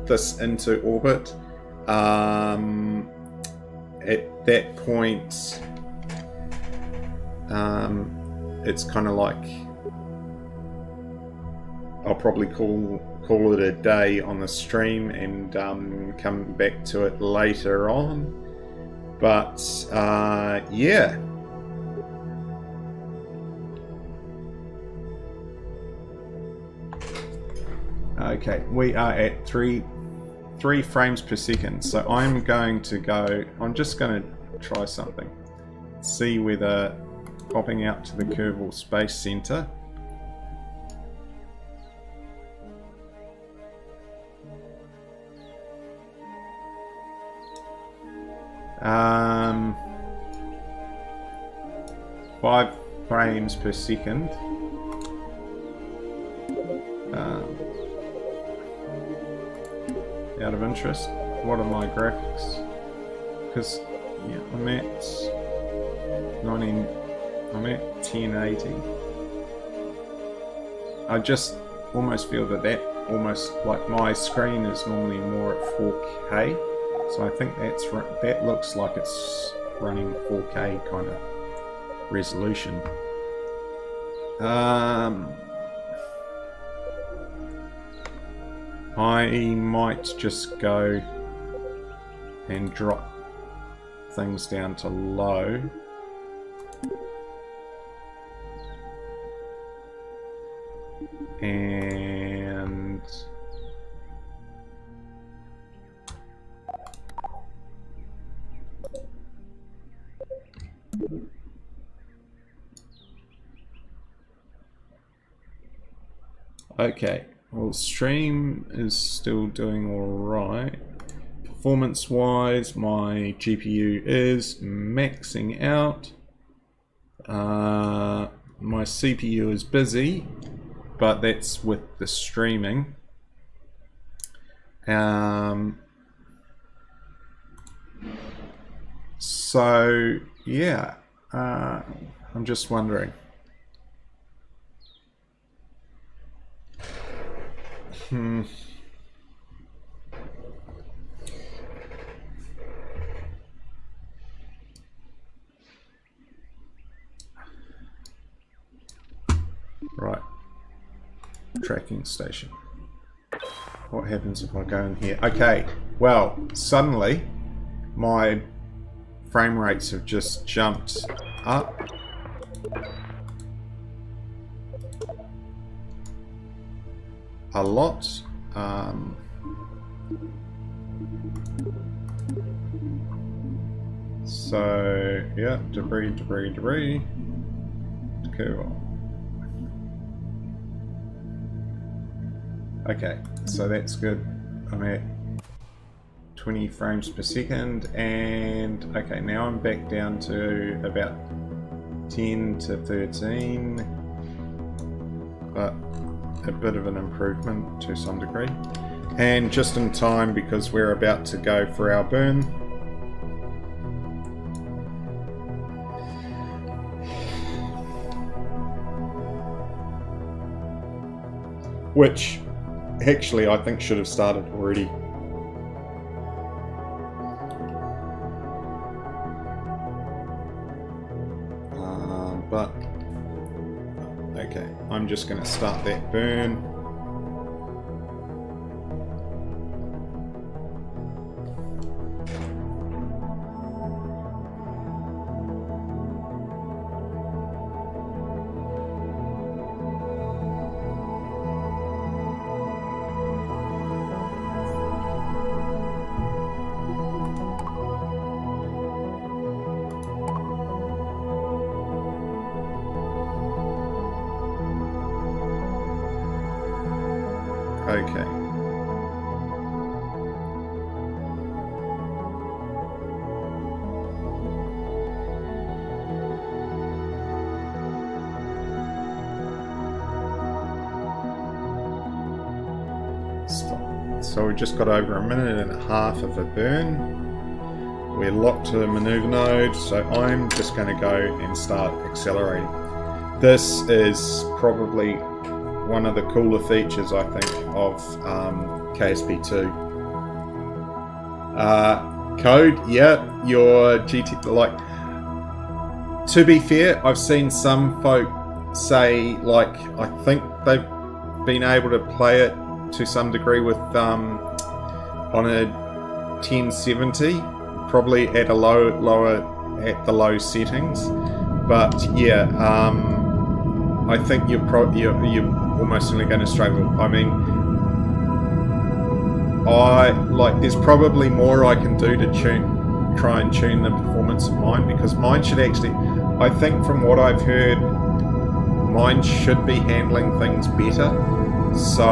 this into orbit. At that point, it's kind of like I'll probably call it a day on the stream and come back to it later on. But yeah. Okay, we are at three frames per second, so I'm just going to try something. See whether popping out to the Kerbal Space Center um, 5 frames per second. Out of interest, what are my graphics? Because yeah, I'm at 1080. I just almost feel that almost like my screen is normally more at 4K, so I think that looks like it's running 4K kind of resolution. I might just go and drop things down to low. And okay. Well, stream is still doing alright. Performance wise, my GPU is maxing out. My CPU is busy, but that's with the streaming. So yeah, I'm just wondering. Right. Tracking station. What happens if I go in here? Okay, well, suddenly my frame rates have just jumped up. A lot. So yeah, debris. Cool. Okay, so that's good. I'm at 20 frames per second, and okay, now I'm back down to about 10 to 13, but a bit of an improvement to some degree, and just in time because we're about to go for our burn. Which actually I think should have started already. But okay, I'm just going to start that burn. Okay. Stop. So we just got over a minute and a half of a burn. We're locked to the maneuver node, so I'm just going to go and start accelerating. This is probably one of the cooler features, I think, of KSP2. Code, yeah, your GT, like, to be fair, I've seen some folk say, like, I think they've been able to play it to some degree with on a 1070, probably at a lower low settings, but yeah, I think you're almost certainly going to struggle. I mean, there's probably more I can do to try and tune the performance of mine, because mine should actually, I think from what I've heard, mine should be handling things better. So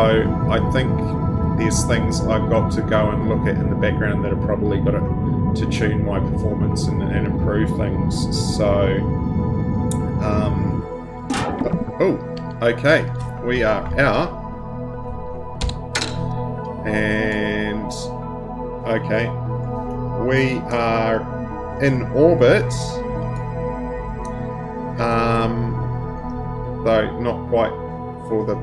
I think there's things I've got to go and look at in the background that have probably got to tune my performance and improve things. So, oh, okay, we are out, and okay, we are in orbit, though not quite for the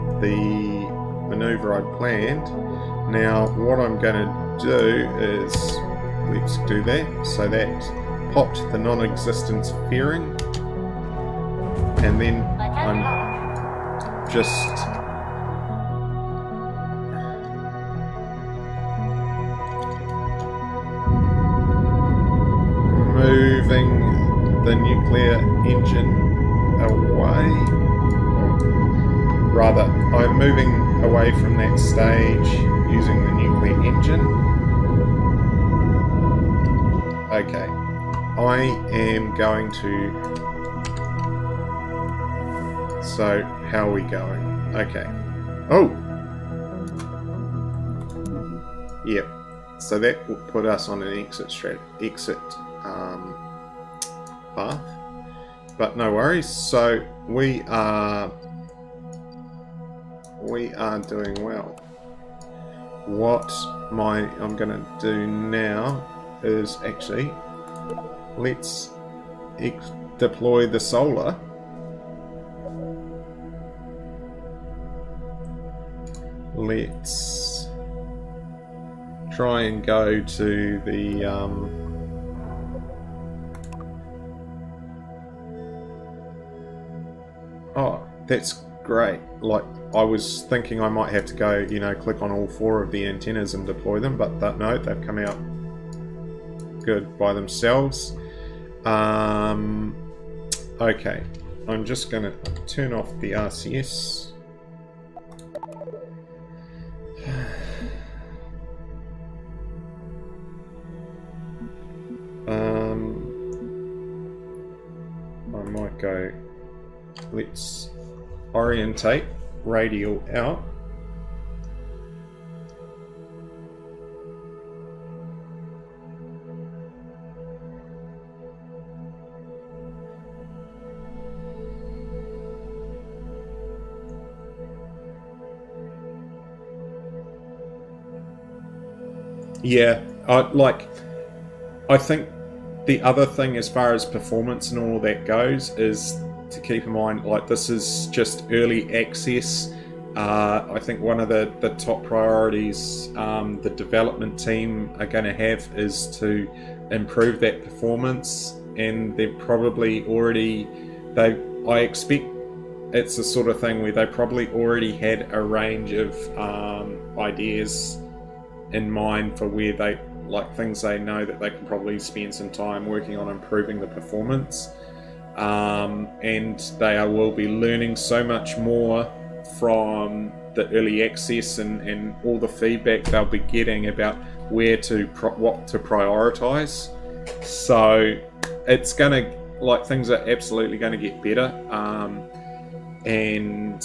maneuver I planned. Now what I'm going to do is, let's do that. So that popped the non-existent fairing, and then I'm just moving the nuclear engine away. Rather, I'm moving away from that stage using the nuclear engine. Okay, I am going to... So, how are we going? Okay. Oh! Yep. So that will put us on an exit path. But no worries. So we are doing well. What I'm going to do now is actually, let's deploy the solar. Let's try and go to the oh, that's great. Like, I was thinking I might have to go, you know, click on all 4 of the antennas and deploy them, but no, they've come out good by themselves. Okay, I'm just going to turn off the RCS. I might go, let's orientate radial out. Yeah, I think the other thing as far as performance and all that goes is to keep in mind, like, this is just early access. I think one of the top priorities the development team are going to have is to improve that performance, and they've probably already, I expect it's the sort of thing where they probably already had a range of ideas in mind for where they, like, things they know that they can probably spend some time working on improving the performance, and they will be learning so much more from the early access and all the feedback they'll be getting about where to what to prioritize. So it's gonna, like, things are absolutely going to get better, and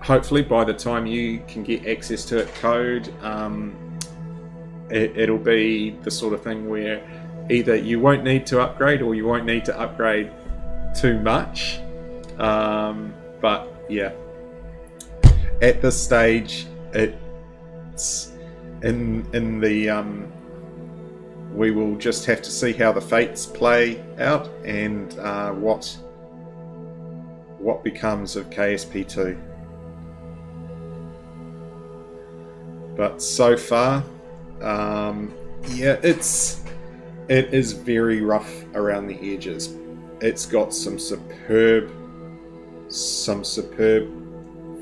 hopefully by the time you can get access to it code, it'll be the sort of thing where either you won't need to upgrade or you won't need to upgrade too much. But yeah, at this stage, it's in the we will just have to see how the fates play out, and what what becomes of KSP2. But so far, yeah, it is very rough around the edges. It's got some superb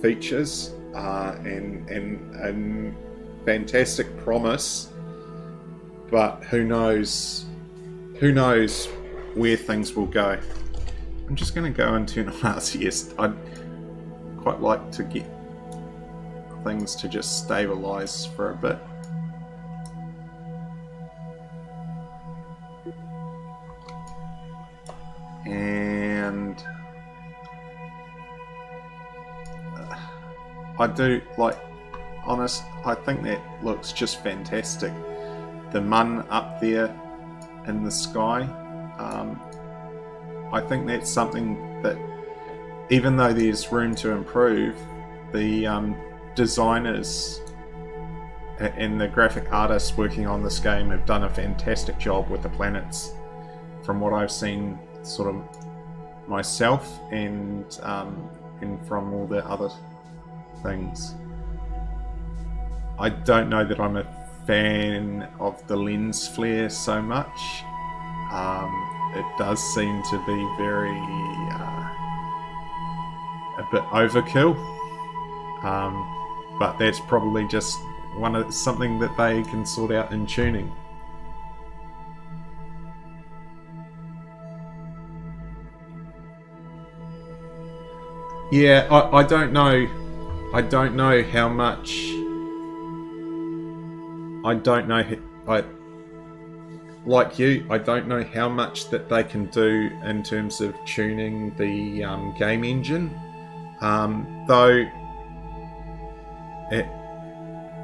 features and fantastic promise, but who knows where things will go. I'm just going to go and turn on RCS. I'd quite like to get things to just stabilize for a bit. And I do like, I think that looks just fantastic. The mun up there in the sky, I think that's something that, even though there's room to improve, the designers and the graphic artists working on this game have done a fantastic job with the planets, from what I've seen sort of myself and from all the other things. I don't know that I'm a fan of the lens flare so much. It does seem to be very a bit overkill, but that's probably just something that they can sort out in tuning. Yeah, I don't know. I don't know how much. I don't know. Like you, I don't know how much that they can do in terms of tuning the game engine. Though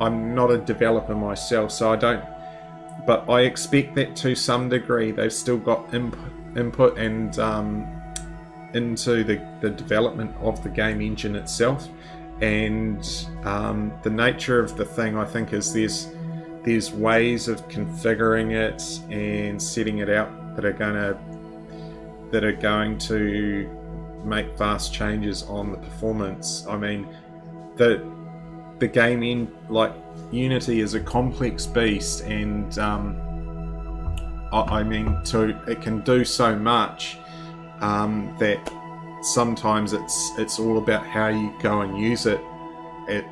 I'm not a developer myself, so I don't. But I expect that to some degree they've still got input and into the development of the game engine itself. And the nature of the thing, I think, is there's ways of configuring it and setting it out that are going to make vast changes on the performance. I mean, the game in like Unity is a complex beast, and I mean, it can do so much that sometimes it's all about how you go and use it that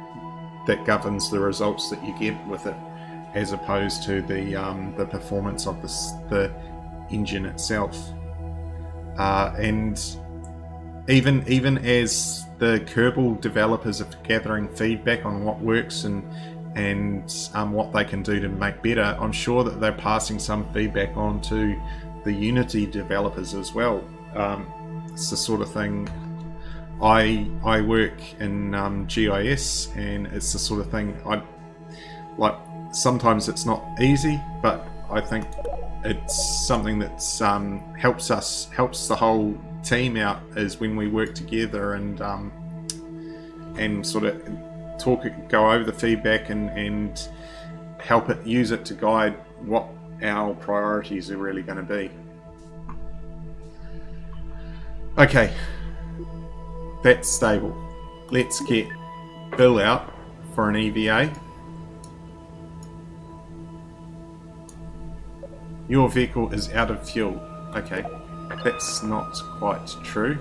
governs the results that you get with it, as opposed to the performance of the engine itself. And even as the Kerbal developers are gathering feedback on what works and what they can do to make better, I'm sure that they're passing some feedback on to the Unity developers as well. It's the sort of thing. I work in GIS, and it's the sort of thing I like. Sometimes it's not easy, but I think it's something that's helps the whole team out, is when we work together and sort of go over the feedback and use it to guide what our priorities are really going to be. Okay, that's stable. Let's get Bill out for an EVA. Your vehicle is out of fuel. Okay, that's not quite true.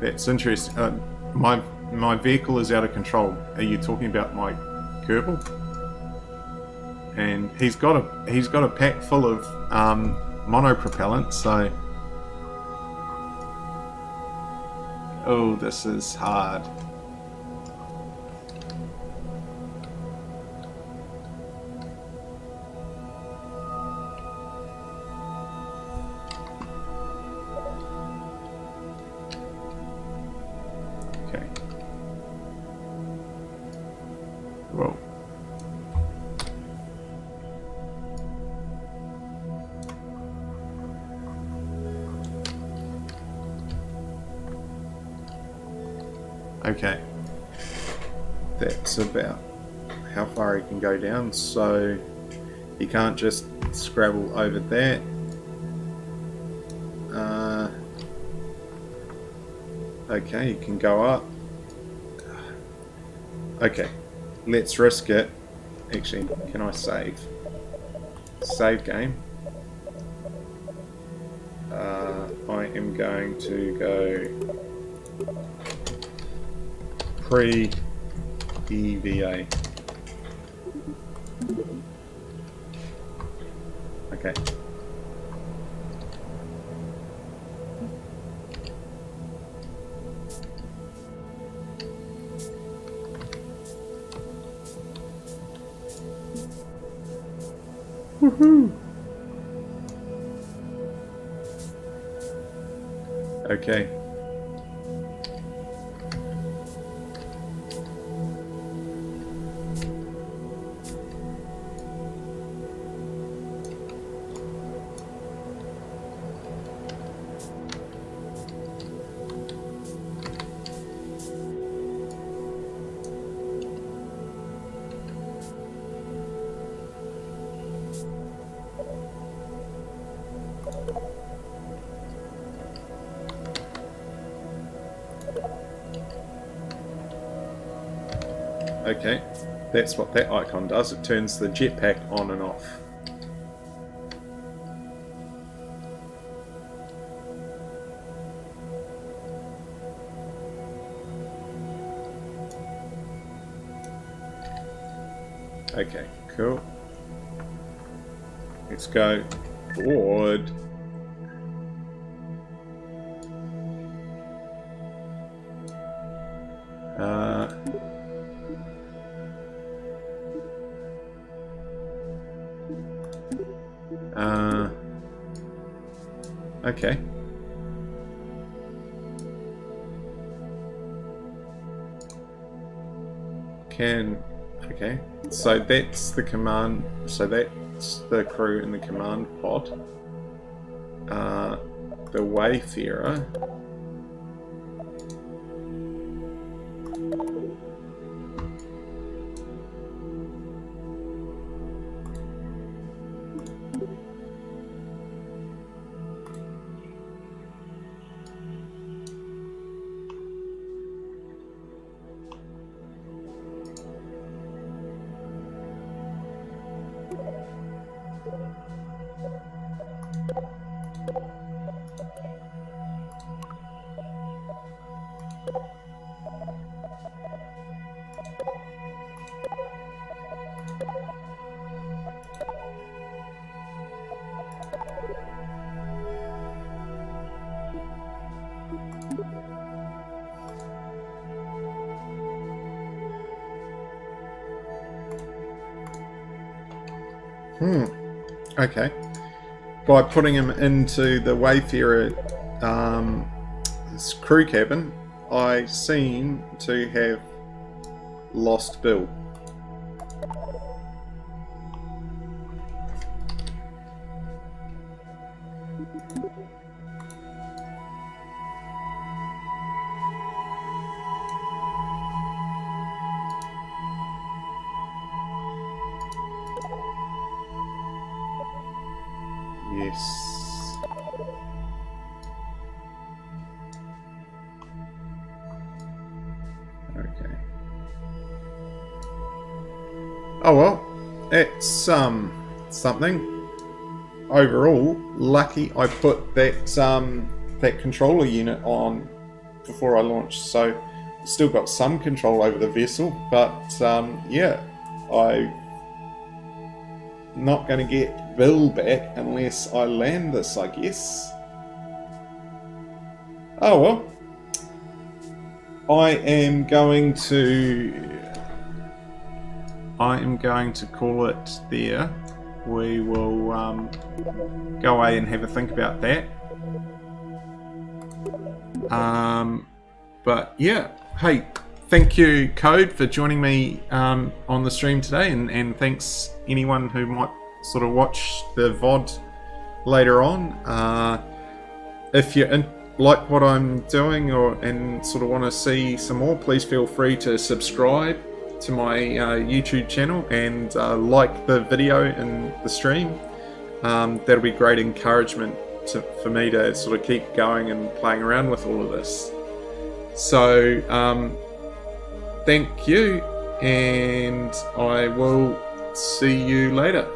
That's interesting. My vehicle is out of control. Are you talking about my Kerbal? And he's got a pack full of monopropellant. So, oh, this is hard. Okay. Whoa. Okay, that's about how far he can go down, so he can't just scrabble over that. Okay, you can go up. Okay, let's risk it. Actually, can I save? Save game. I am going to go pre-EVA. Okay. Woohoo! Okay. Okay, that's what that icon does. It turns the jetpack on and off. Okay, cool. Let's go forward. Okay. Okay. So that's the command. So that's the crew in the command pod. The Wayfarer. Okay. By putting him into the Wayfarer crew cabin, I seem to have lost Bill. Yes. Okay. Oh well, it's something. Overall, lucky I put that that controller unit on before I launched, so still got some control over the vessel. But yeah, I'm not going to get Bill back unless I land this, I guess. Oh well. I am going to call it there. We will go away and have a think about that. But yeah, hey, thank you, Code, for joining me on the stream today, and thanks anyone who might sort of watch the VOD later on. If you like what I'm doing and sort of want to see some more, please feel free to subscribe to my YouTube channel and like the video and the stream. That'll be great encouragement for me to sort of keep going and playing around with all of this. So thank you, and I will see you later.